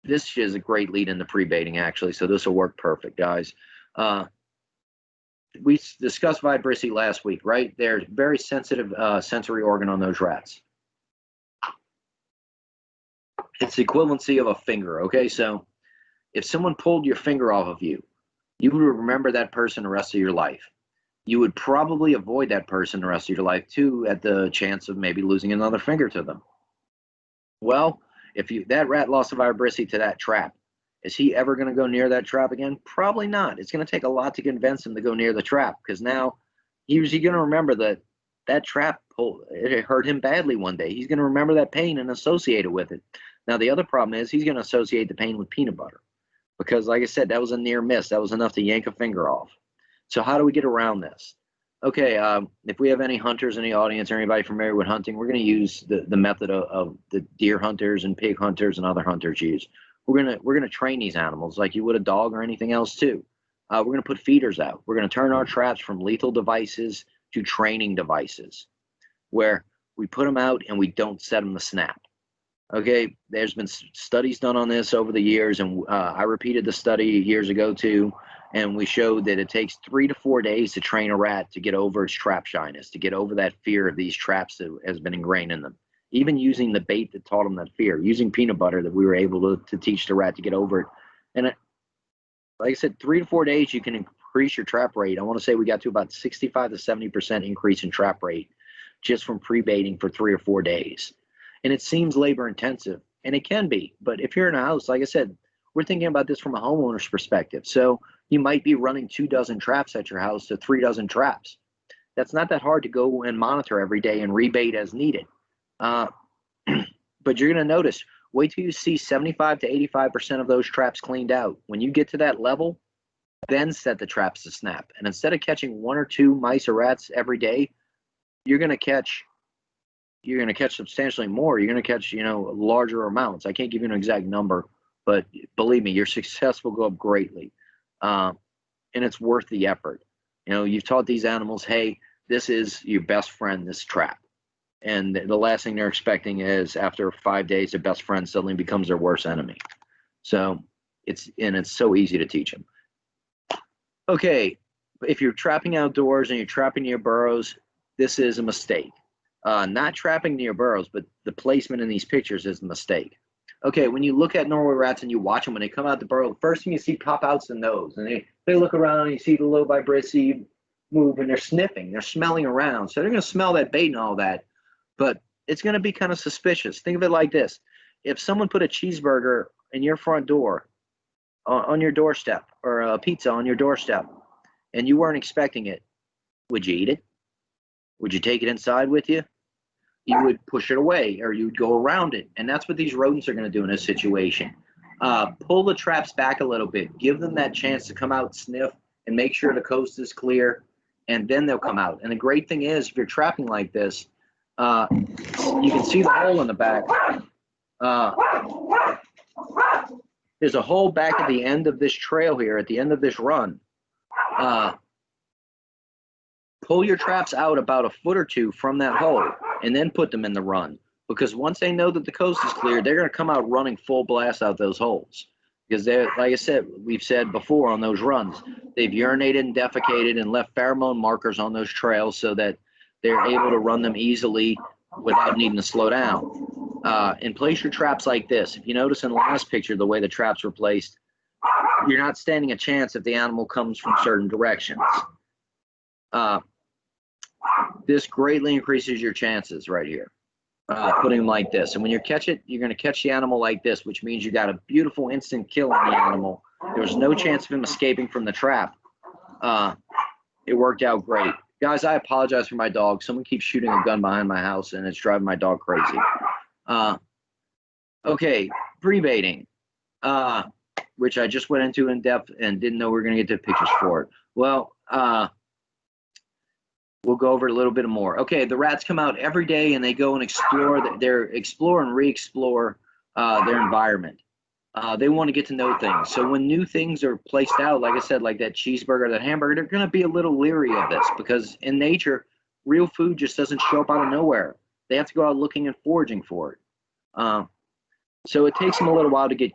this is a great lead into pre-baiting, actually, so this will work perfect, guys. We discussed vibrissae last week, right? They're very sensitive sensory organ on those rats. It's the equivalency of a finger, okay? So if someone pulled your finger off of you, you would remember that person the rest of your life. You would probably avoid that person the rest of your life, too, at the chance of maybe losing another finger to them. Well, if that rat lost a vibrissae to that trap, is he ever going to go near that trap again? Probably not. It's going to take a lot to convince him to go near the trap because now he's going to remember that trap it hurt him badly one day. He's going to remember that pain and associate it with it. Now, the other problem is he's going to associate the pain with peanut butter because, like I said, that was a near miss. That was enough to yank a finger off. So how do we get around this? Okay, if we have any hunters in the audience or anybody familiar with hunting, we're going to use the method of the deer hunters and pig hunters and other hunters use. We're gonna train these animals like you would a dog or anything else too. We're gonna put feeders out. We're gonna turn our traps from lethal devices to training devices, where we put them out and we don't set them to snap. Okay, there's been studies done on this over the years, and I repeated the study years ago too, and we showed that it takes 3 to 4 days to train a rat to get over its trap shyness, to get over that fear of these traps that has been ingrained in them. Even using the bait that taught them that fear, using peanut butter that we were able to teach the rat to get over it. And like I said, 3 to 4 days, you can increase your trap rate. I want to say we got to about 65 to 70% increase in trap rate just from pre-baiting for 3 or 4 days. And it seems labor intensive, and it can be. But if you're in a house, like I said, we're thinking about this from a homeowner's perspective. So you might be running 2 dozen traps at your house to 3 dozen traps. That's not that hard to go and monitor every day and rebait as needed. But you're going to notice, wait till you see 75 to 85% of those traps cleaned out. When you get to that level, then set the traps to snap. And instead of catching 1 or 2 mice or rats every day, you're going to catch substantially more. You're going to catch, larger amounts. I can't give you an exact number, but believe me, your success will go up greatly. And it's worth the effort. You've taught these animals, hey, this is your best friend, this trap. And the last thing they're expecting is after 5 days, their best friend suddenly becomes their worst enemy. So it's so easy to teach them. Okay, if you're trapping outdoors and you're trapping near burrows, this is a mistake. Not trapping near burrows, but the placement in these pictures is a mistake. Okay, when you look at Norway rats and you watch them when they come out the burrow, the first thing you see pop out's the nose. And they look around and you see the low vibrissae move and they're sniffing, they're smelling around. So they're going to smell that bait and all that. But it's going to be kind of suspicious. Think of it like this. If someone put a cheeseburger in your front door, on your doorstep, or a pizza on your doorstep, and you weren't expecting it, would you eat it? Would you take it inside with you? You would push it away, or you'd go around it. And that's what these rodents are going to do in this situation. Pull the traps back a little bit. Give them that chance to come out, sniff, and make sure the coast is clear, and then they'll come out. And the great thing is, if you're trapping like this, you can see the hole in the back. There's a hole back at the end of this trail here, at the end of this run. Pull your traps out about a foot or two from that hole, and then put them in the run. Because once they know that the coast is clear, they're going to come out running full blast out those holes. Because they're, like I said, we've said before on those runs, they've urinated and defecated and left pheromone markers on those trails so that they're able to run them easily without needing to slow down. And place your traps like this. If you notice in the last picture, the way the traps were placed, you're not standing a chance if the animal comes from certain directions. This greatly increases your chances right here, putting them like this. And when you catch it, you're going to catch the animal like this, which means you got a beautiful instant kill on the animal. There was no chance of him escaping from the trap. It worked out great. Guys, I apologize for my dog. Someone keeps shooting a gun behind my house, and it's driving my dog crazy. Okay, pre-baiting, which I just went into in depth and didn't know we were going to get to pictures for it. Well, we'll go over it a little bit more. Okay, the rats come out every day and they go and explore. They explore and re-explore their environment. They want to get to know things. So when new things are placed out, like I said, like that cheeseburger, that hamburger, they're going to be a little leery of this because in nature, real food just doesn't show up out of nowhere. They have to go out looking and foraging for it. So it takes them a little while to get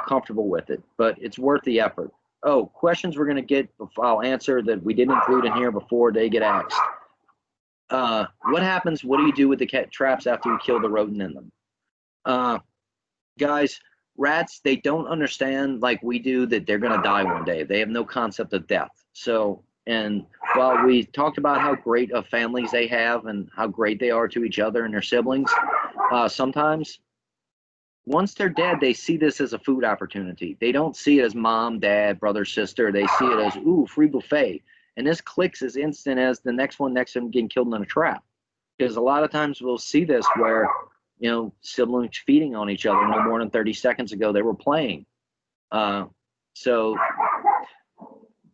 comfortable with it, but it's worth the effort. Oh, questions we're going to get, I'll answer that we didn't include in here before they get asked. What happens? What do you do with the traps after you kill the rodent in them? Guys, rats, they don't understand like we do that they're going to die one day. They have no concept of death. So, and while we talked about how great of families they have and how great they are to each other and their siblings, sometimes once they're dead, they see this as a food opportunity. They don't see it as mom, dad, brother, sister. They see it as, ooh, free buffet. And this clicks as instant as the next one next to them getting killed in a trap. Because a lot of times we'll see this where, you know, siblings feeding on each other. No more than 30 seconds ago, they were playing. So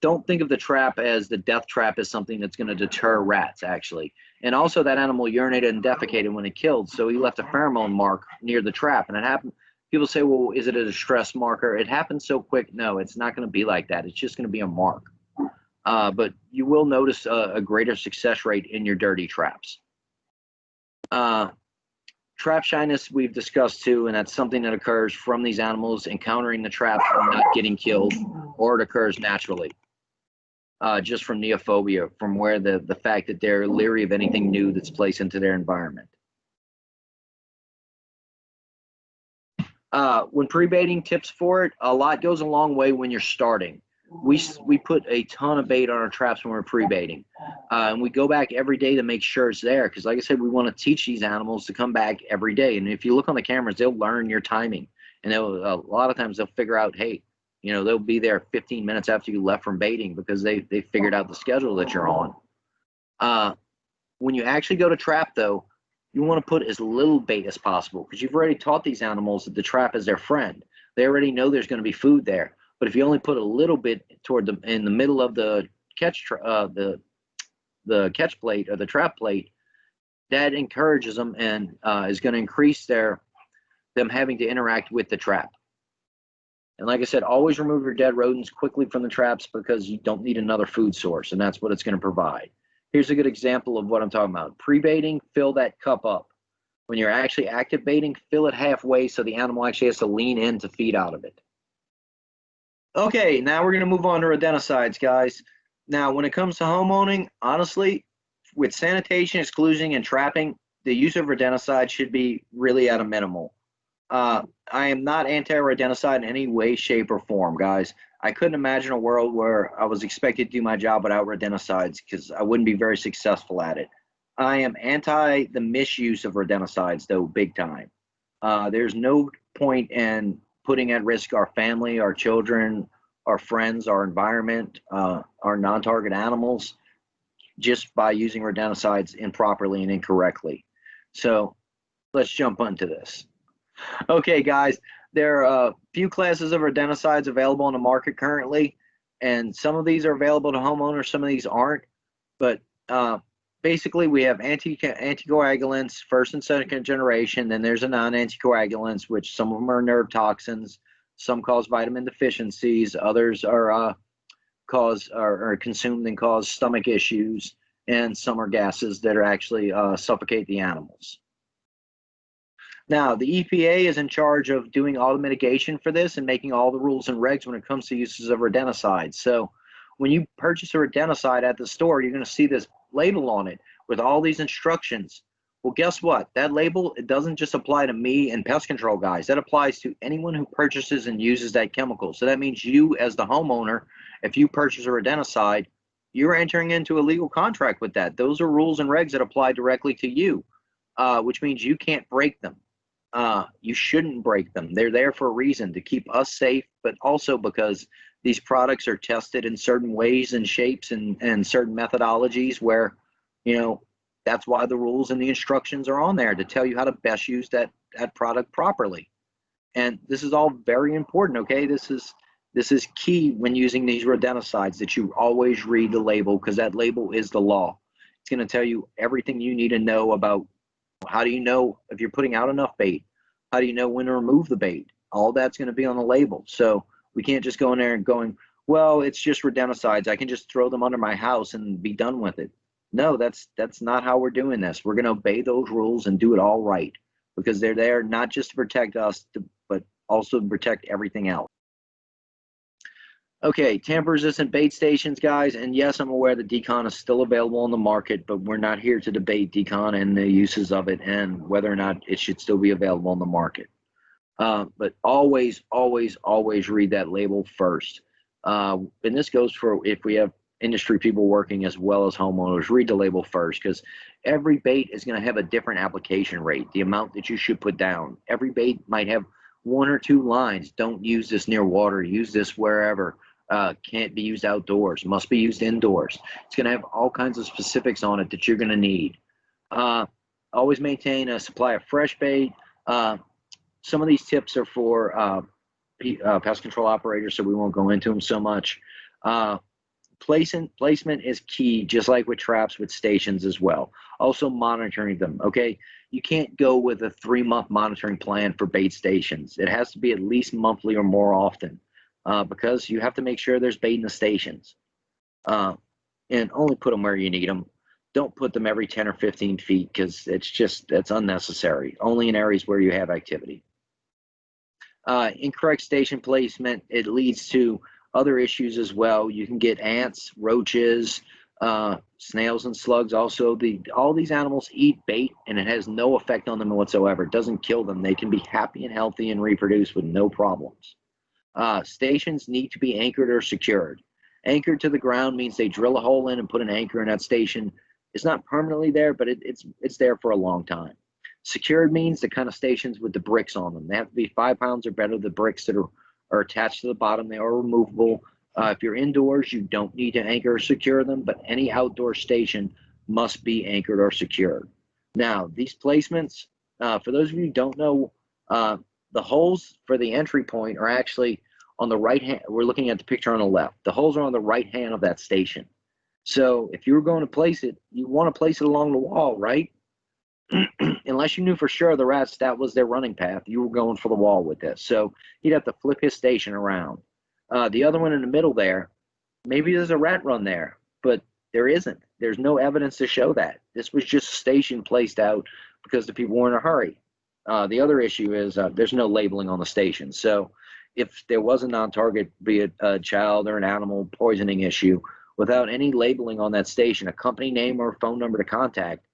don't think of the trap as the death trap as something that's going to deter rats, actually. And also that animal urinated and defecated when it killed, so he left a pheromone mark near the trap. And it happened, people say, well, is it a distress marker? It happened so quick. No, it's not going to be like that. It's just going to be a mark. But you will notice a greater success rate in your dirty traps. Trap shyness we've discussed too, and that's something that occurs from these animals encountering the trap and not getting killed, or it occurs naturally. Just from neophobia, from where the fact that they're leery of anything new that's placed into their environment. When pre-baiting, tips for it, a lot goes a long way when you're starting. We put a ton of bait on our traps when we're pre-baiting. And we go back every day to make sure it's there. Because like I said, we want to teach these animals to come back every day. And if you look on the cameras, they'll learn your timing. And a lot of times they'll figure out, hey, you know, they'll be there 15 minutes after you left from baiting because they figured out the schedule that you're on. When you actually go to trap, though, you want to put as little bait as possible because you've already taught these animals that the trap is their friend. They already know there's going to be food there. But if you only put a little bit in the middle of the catch the catch plate or the trap plate, that encourages them and is going to increase them having to interact with the trap. And like I said, always remove your dead rodents quickly from the traps because you don't need another food source, and that's what it's going to provide. Here's a good example of what I'm talking about. Pre-baiting, fill that cup up. When you're actually active baiting, fill it halfway so the animal actually has to lean in to feed out of it. Okay, now we're going to move on to rodenticides, guys. Now, when it comes to homeowning, honestly, with sanitation, exclusion, and trapping, the use of rodenticide should be really at a minimal. I am not anti-rodenticide in any way, shape, or form, guys. I couldn't imagine a world where I was expected to do my job without rodenticides because I wouldn't be very successful at it. I am anti the misuse of rodenticides, though, big time. There's no point in putting at risk our family, our children, our friends, our environment, our non-target animals, just by using rodenticides improperly and incorrectly. So let's jump into this. Okay, guys, there are a few classes of rodenticides available on the market currently, and some of these are available to homeowners, some of these aren't. But basically, we have anticoagulants, first and second generation. Then there's a non-anticoagulants, which some of them are nerve toxins, some cause vitamin deficiencies, others are consumed and cause stomach issues, and some are gases that are actually suffocate the animals. Now, the EPA is in charge of doing all the mitigation for this and making all the rules and regs when it comes to uses of rodenticides. So when you purchase a rodenticide at the store, you're going to see this label on it with all these instructions. Well, guess what? That label, it doesn't just apply to me and pest control guys. That applies to anyone who purchases and uses that chemical. So that means you, as the homeowner, if you purchase a rodenticide, you're entering into a legal contract with that. Those are rules and regs that apply directly to you, which means you can't break them. You shouldn't break them. They're there for a reason, to keep us safe, but also because these products are tested in certain ways and shapes and certain methodologies where, that's why the rules and the instructions are on there, to tell you how to best use that product properly. And this is all very important, okay? This is key when using these rodenticides, that you always read the label, because that label is the law. It's going to tell you everything you need to know about how do you know if you're putting out enough bait? How do you know when to remove the bait? All that's going to be on the label. So we can't just go in there and going, well, it's just rodenticides, I can just throw them under my house and be done with it. No, that's not how we're doing this. We're going to obey those rules and do it all right, because they're there not just to protect us, but also to protect everything else. Okay, tamper-resistant bait stations, guys, and yes, I'm aware that decon is still available on the market, but we're not here to debate decon and the uses of it and whether or not it should still be available on the market. But always, always, always read that label first. And this goes for if we have industry people working as well as homeowners. Read the label first, because every bait is going to have a different application rate, the amount that you should put down. Every bait might have 1 or 2 lines. Don't use this near water. Use this wherever. Can't be used outdoors. Must be used indoors. It's going to have all kinds of specifics on it that you're going to need. Always maintain a supply of fresh bait. Some of these tips are for pest control operators, so we won't go into them so much. Placement is key, just like with traps, with stations as well. Also monitoring them, okay? You can't go with a 3-month monitoring plan for bait stations. It has to be at least monthly or more often, because you have to make sure there's bait in the stations. And only put them where you need them. Don't put them every 10 or 15 feet, because that's unnecessary. Only in areas where you have activity. Incorrect station placement, it leads to other issues as well. You can get ants, roaches, snails and slugs. Also, all these animals eat bait, and it has no effect on them whatsoever. It doesn't kill them. They can be happy and healthy and reproduce with no problems. Stations need to be anchored or secured. Anchored to the ground means they drill a hole in and put an anchor in that station. It's not permanently there, but it's there for a long time. Secured means the kind of stations with the bricks on them. They have to be 5 pounds or better. The bricks that are attached to the bottom, they are removable. If you're indoors, you don't need to anchor or secure them, but any outdoor station must be anchored or secured. Now, these placements, for those of you who don't know, the holes for the entry point are actually on the right hand. We're looking at the picture on the left. The holes are on the right hand of that station. So if you were going to place it, you want to place it along the wall, right? Unless you knew for sure the rats, that was their running path, you were going for the wall with this. So he'd have to flip his station around. The other one in the middle there, maybe there's a rat run there, but there isn't. There's no evidence to show that. This was just a station placed out because the people were in a hurry. The other issue is there's no labeling on the station. So if there was a non-target, be it a child or an animal poisoning issue, without any labeling on that station, a company name or phone number to contact,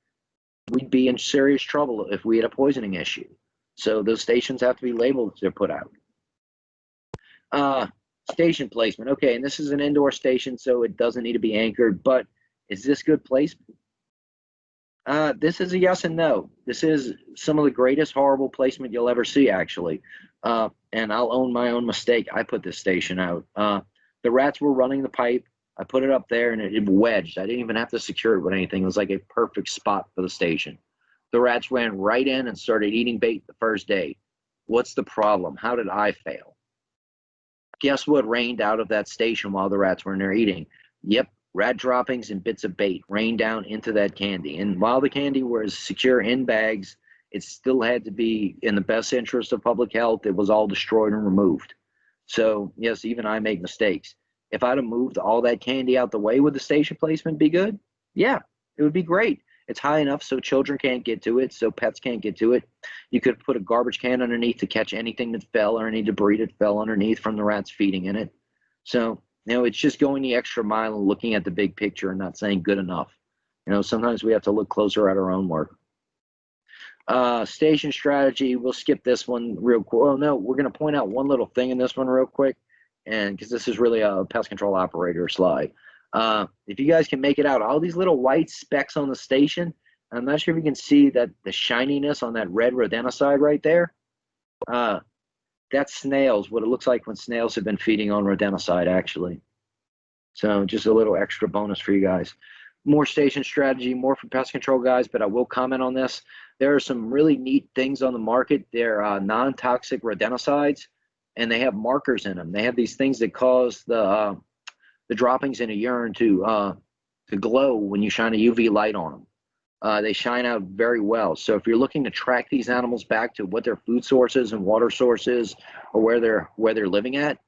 we'd be in serious trouble if we had a poisoning issue. So those stations have to be labeled to put out. Station placement. Okay, and this is an indoor station, so it doesn't need to be anchored, but is this good placement? This is a yes and no. This is some of the greatest horrible placement you'll ever see, actually. And I'll own my own mistake. I put this station out. The rats were running the pipe. I put it up there and it wedged. I didn't even have to secure it with anything. It was like a perfect spot for the station. The rats ran right in and started eating bait the first day. What's the problem? How did I fail? Guess what rained out of that station while the rats were in there eating? Yep, rat droppings and bits of bait rained down into that candy. And while the candy was secure in bags, it still had to be in the best interest of public health. It was all destroyed and removed. So, yes, even I make mistakes. If I'd have moved all that candy out the way, would the station placement be good? Yeah, it would be great. It's high enough so children can't get to it, so pets can't get to it. You could put a garbage can underneath to catch anything that fell or any debris that fell underneath from the rats feeding in it. So, it's just going the extra mile and looking at the big picture and not saying good enough. Sometimes we have to look closer at our own work. Station strategy, we'll skip this one real quick. Oh, no, we're going to point out one little thing in this one real quick, and because this is really a pest control operator slide. If you guys can make it out, all these little white specks on the station, I'm not sure if you can see that the shininess on that red rodenticide right there. That's snails, what it looks like when snails have been feeding on rodenticide, actually. So just a little extra bonus for you guys. More station strategy, more for pest control guys, but I will comment on this. There are some really neat things on the market. They're non-toxic rodenticides, and they have markers in them. They have these things that cause the droppings in a urine to glow when you shine a UV light on them. They shine out very well. So if you're looking to track these animals back to what their food sources and water sources or where they're living at,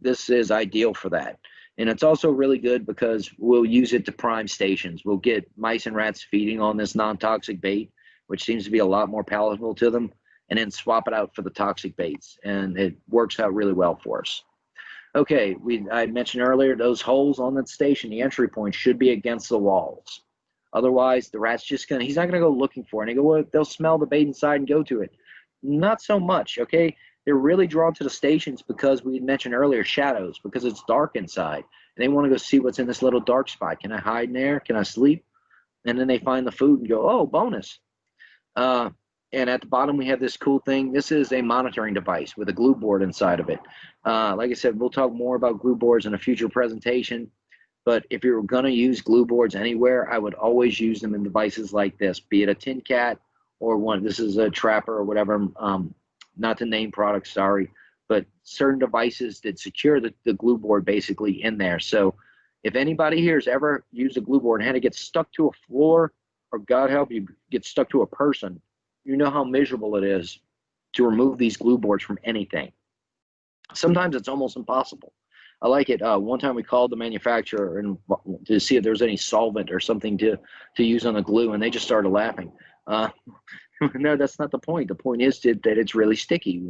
this is ideal for that. And it's also really good because we'll use it to prime stations. We'll get mice and rats feeding on this non-toxic bait, which seems to be a lot more palatable to them, and then swap it out for the toxic baits. And it works out really well for us. Okay, I mentioned earlier, those holes on that station, the entry point should be against the walls. Otherwise, the rat's he's not gonna go looking for it. And they'll smell the bait inside and go to it. Not so much, okay? They're really drawn to the stations because we mentioned earlier shadows, because it's dark inside. And they want to go see what's in this little dark spot. Can I hide in there? Can I sleep? And then they find the food and go, oh, bonus. And at the bottom, we have this cool thing. This is a monitoring device with a glue board inside of it. Like I said, we'll talk more about glue boards in a future presentation. But if you're going to use glue boards anywhere, I would always use them in devices like this, be it a Tin Cat or one. This is a Trapper or whatever. Not to name products, sorry, but certain devices that secure the glue board basically in there. So if anybody here has ever used a glue board and had to get stuck to a floor, or God help you, get stuck to a person, you know how miserable it is to remove these glue boards from anything. Sometimes it's almost impossible. I like it. One time we called the manufacturer and to see if there was any solvent or something to use on the glue, and they just started laughing. No, that's not the point. The point is that it's really sticky.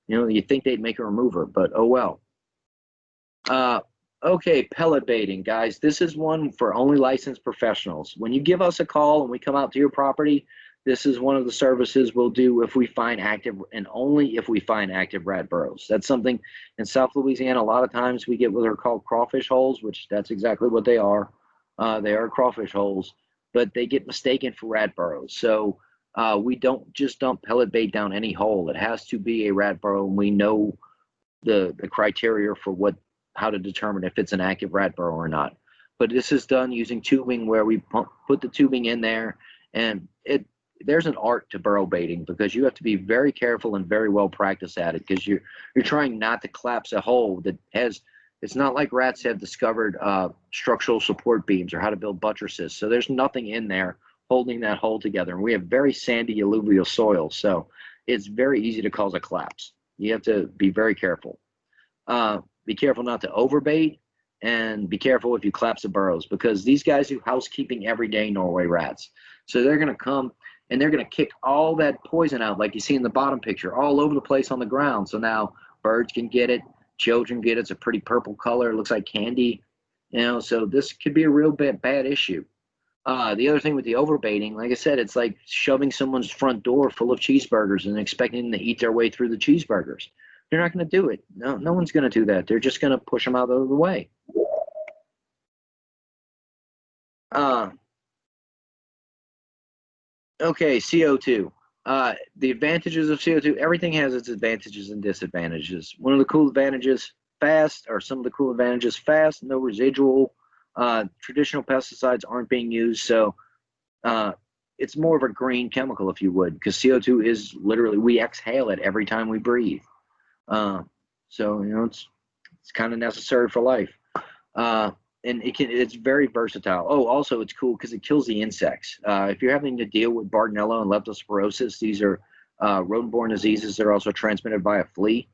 You think they'd make a remover, but oh well. Okay, pellet baiting, guys. This is one for only licensed professionals. When you give us a call and we come out to your property, this is one of the services we'll do if we find active, and only if we find active rat burrows. That's something in South Louisiana, a lot of times we get what are called crawfish holes, which that's exactly what they are. They are crawfish holes, but they get mistaken for rat burrows. So we don't just dump pellet bait down any hole. It has to be a rat burrow, and we know the criteria for how to determine if it's an active rat burrow or not. But this is done using tubing, where we put the tubing in there, and there's an art to burrow baiting, because you have to be very careful and very well practiced at it, because you're trying not to collapse a hole that has. It's not like rats have discovered structural support beams or how to build buttresses. So there's nothing in there holding that hole together. And we have very sandy alluvial soil, so it's very easy to cause a collapse. You have to be very careful. Be careful not to overbait, and be careful if you collapse the burrows, because these guys do housekeeping every day, Norway rats. So they're going to come and they're going to kick all that poison out, like you see in the bottom picture, all over the place on the ground. So now birds can get it, children get it. It's a pretty purple color. It looks like candy. So this could be a real bad issue. The other thing with the overbaiting, like I said, it's like shoving someone's front door full of cheeseburgers and expecting them to eat their way through the cheeseburgers. They're not going to do it. No one's going to do that. They're just going to push them out of the way. Okay, CO2. The advantages of CO2, everything has its advantages and disadvantages. One of the cool advantages, fast, or some of the cool advantages: fast, no residual. Traditional pesticides aren't being used, so it's more of a green chemical, if you would, because CO2 is literally, we exhale it every time we breathe. So it's kind of necessary for life. And it's very versatile. Oh, also it's cool because it kills the insects. If you're having to deal with Bartonella and leptospirosis, these are rodent-borne diseases that are also transmitted by a flea.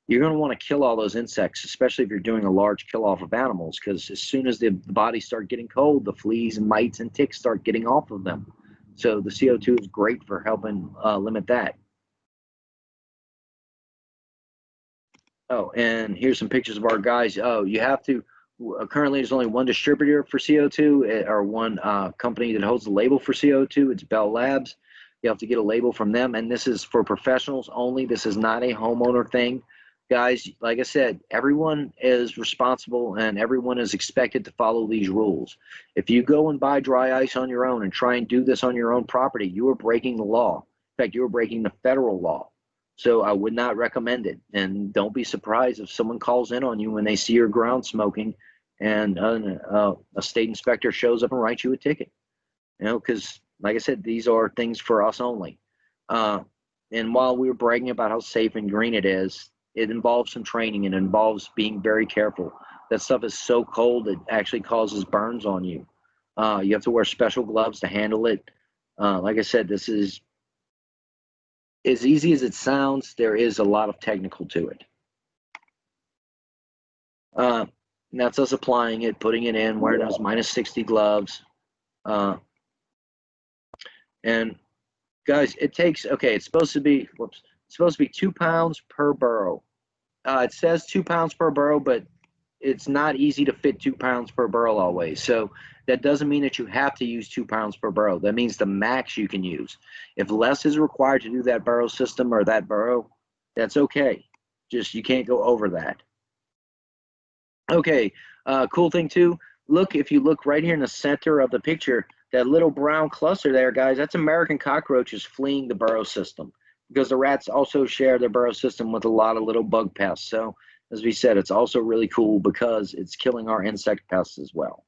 You're going to want to kill all those insects, especially if you're doing a large kill-off of animals, because as soon as the bodies start getting cold, the fleas and mites and ticks start getting off of them. So the CO2 is great for helping limit that. Oh, and here's some pictures of our guys. Oh, you have to, currently there's only one distributor for CO2, or one company that holds the label for CO2. It's Bell Labs. You have to get a label from them, and this is for professionals only. This is not a homeowner thing. Guys, like I said, everyone is responsible and everyone is expected to follow these rules. If you go and buy dry ice on your own and try and do this on your own property, you are breaking the law. In fact, you are breaking the federal law. So I would not recommend it. And don't be surprised if someone calls in on you when they see your ground smoking and a state inspector shows up and writes you a ticket. Because like I said, these are things for us only. And while we were bragging about how safe and green it is, it involves some training and involves being very careful. That stuff is so cold it actually causes burns on you. You have to wear special gloves to handle it. Like I said, this is as easy as it sounds. There is a lot of technical to it. And that's us applying it, putting it in, wearing those -60 gloves. And guys, it takes, okay, it's supposed to be, whoops, it's supposed to be 2 pounds per burrow. It says 2 pounds per burrow, but it's not easy to fit 2 pounds per burrow always. So that doesn't mean that you have to use 2 pounds per burrow. That means the max you can use. If less is required to do that burrow system or that burrow, that's okay. Just you can't go over that. Okay, cool thing too, look, if you look right here in the center of the picture, that little brown cluster there, guys, that's American cockroaches fleeing the burrow system, because the rats also share their burrow system with a lot of little bug pests. So as we said, it's also really cool because it's killing our insect pests as well.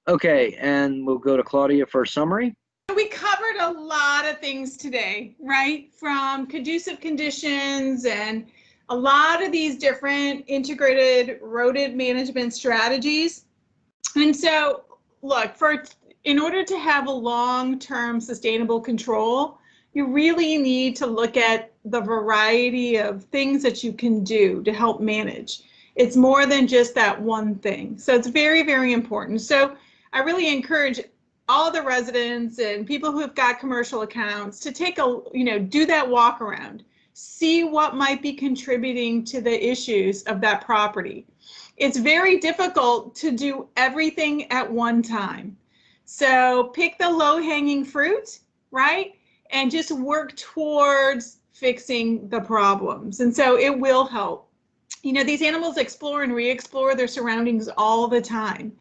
Okay, and we'll go to Claudia for a summary. We covered a lot of things today, right? From conducive conditions and a lot of these different integrated rodent management strategies. And so, look, in order to have a long-term sustainable control, you really need to look at the variety of things that you can do to help manage. It's more than just that one thing. So it's very, very important. So I really encourage all the residents and people who have got commercial accounts to take do that walk around, see what might be contributing to the issues of that property. It's very difficult to do everything at one time. So pick the low-hanging fruit, right? And just work towards fixing the problems. And so it will help. These animals explore and re-explore their surroundings all the time.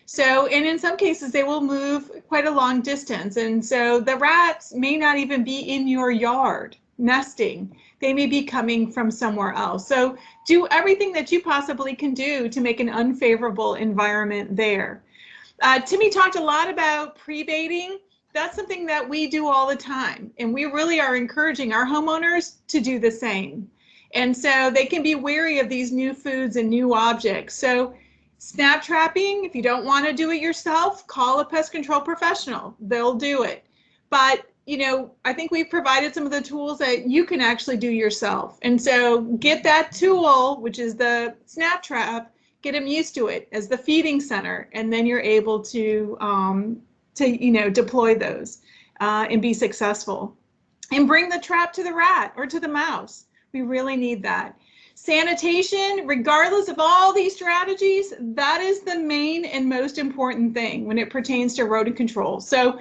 So, and in some cases, they will move quite a long distance. And so the rats may not even be in your yard nesting. They may be coming from somewhere else. So do everything that you possibly can do to make an unfavorable environment there. Timmy talked a lot about pre-baiting. That's something that we do all the time. And we really are encouraging our homeowners to do the same. And so they can be wary of these new foods and new objects. So snap trapping, if you don't want to do it yourself, call a pest control professional. They'll do it. But, I think we've provided some of the tools that you can actually do yourself. And so get that tool, which is the snap trap, get them used to it as the feeding center, and then you're able to deploy those and be successful. And bring the trap to the rat or to the mouse. We really need that. Sanitation, regardless of all these strategies, that is the main and most important thing when it pertains to rodent control. So,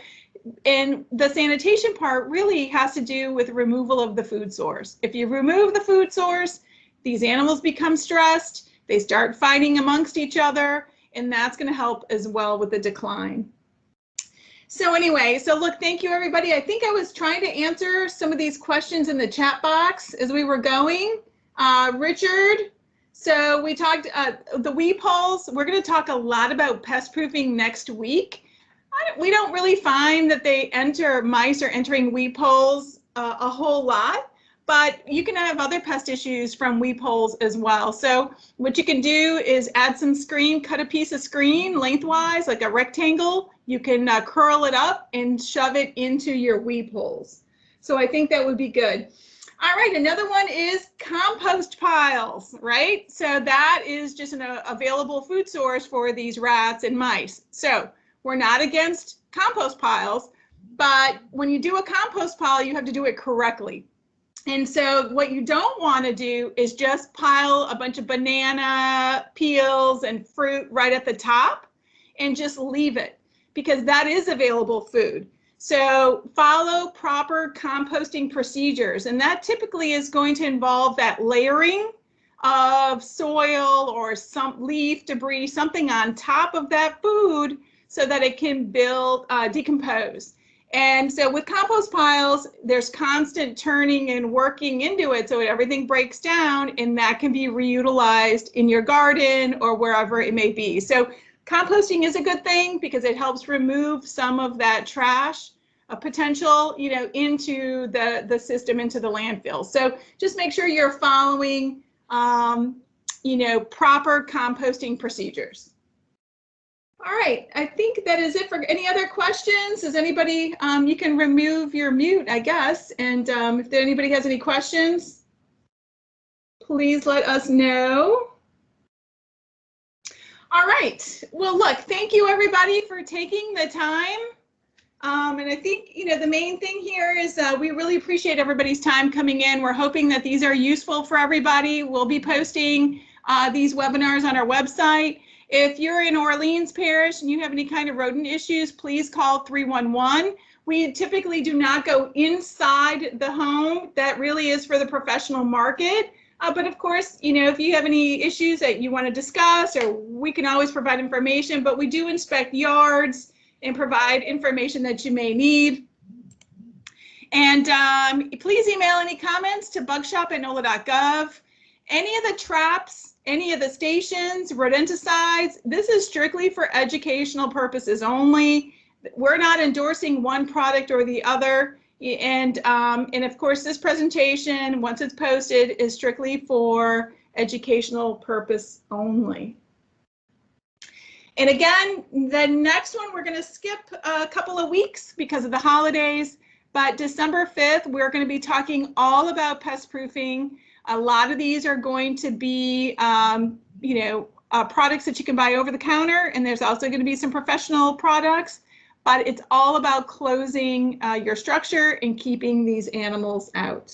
and the sanitation part really has to do with removal of the food source. If you remove the food source, these animals become stressed, they start fighting amongst each other, and that's going to help as well with the decline. So anyway, look, thank you everybody. I think I was trying to answer some of these questions in the chat box as we were going. Richard, So we talked the weed poles. We're going to talk a lot about pest proofing next week. We don't really find that mice are entering weed poles a whole lot, but you can have other pest issues from weed poles as well. So what you can do is add some screen, cut a piece of screen lengthwise, like a rectangle. You can curl it up and shove it into your weed poles. So I think that would be good. All right, another one is compost piles, right? So that is just an available food source for these rats and mice. So we're not against compost piles, but when you do a compost pile, you have to do it correctly. And so what you don't want to do is just pile a bunch of banana peels and fruit right at the top and just leave it, because that is available food. So follow proper composting procedures, and that typically is going to involve that layering of soil or some leaf debris, something on top of that food so that it can decompose. And so with compost piles, there's constant turning and working into it so everything breaks down, and that can be reutilized in your garden or wherever it may be. So composting is a good thing because it helps remove some of that trash potential, into the system, into the landfill. So just make sure you're following, proper composting procedures. All right, I think that is it for any other questions. Does anybody, you can remove your mute, I guess. And if anybody has any questions, please let us know. All right, well, look, thank you everybody for taking the time. And I think, the main thing here is we really appreciate everybody's time coming in. We're hoping that these are useful for everybody. We'll be posting these webinars on our website. If you're in Orleans Parish and you have any kind of rodent issues, please call 311. We typically do not go inside the home. That really is for the professional market. But of course, if you have any issues that you want to discuss, or we can always provide information, but we do inspect yards and provide information that you may need. And please email any comments to bugshop@nola.gov. Any of the traps, any of the stations, rodenticides, this is strictly for educational purposes only. We're not endorsing one product or the other. And of course, this presentation, once it's posted, is strictly for educational purpose only. And again, the next one, we're going to skip a couple of weeks because of the holidays, but December 5th, we're going to be talking all about pest proofing. A lot of these are going to be, products that you can buy over the counter, and there's also going to be some professional products, but it's all about closing your structure and keeping these animals out.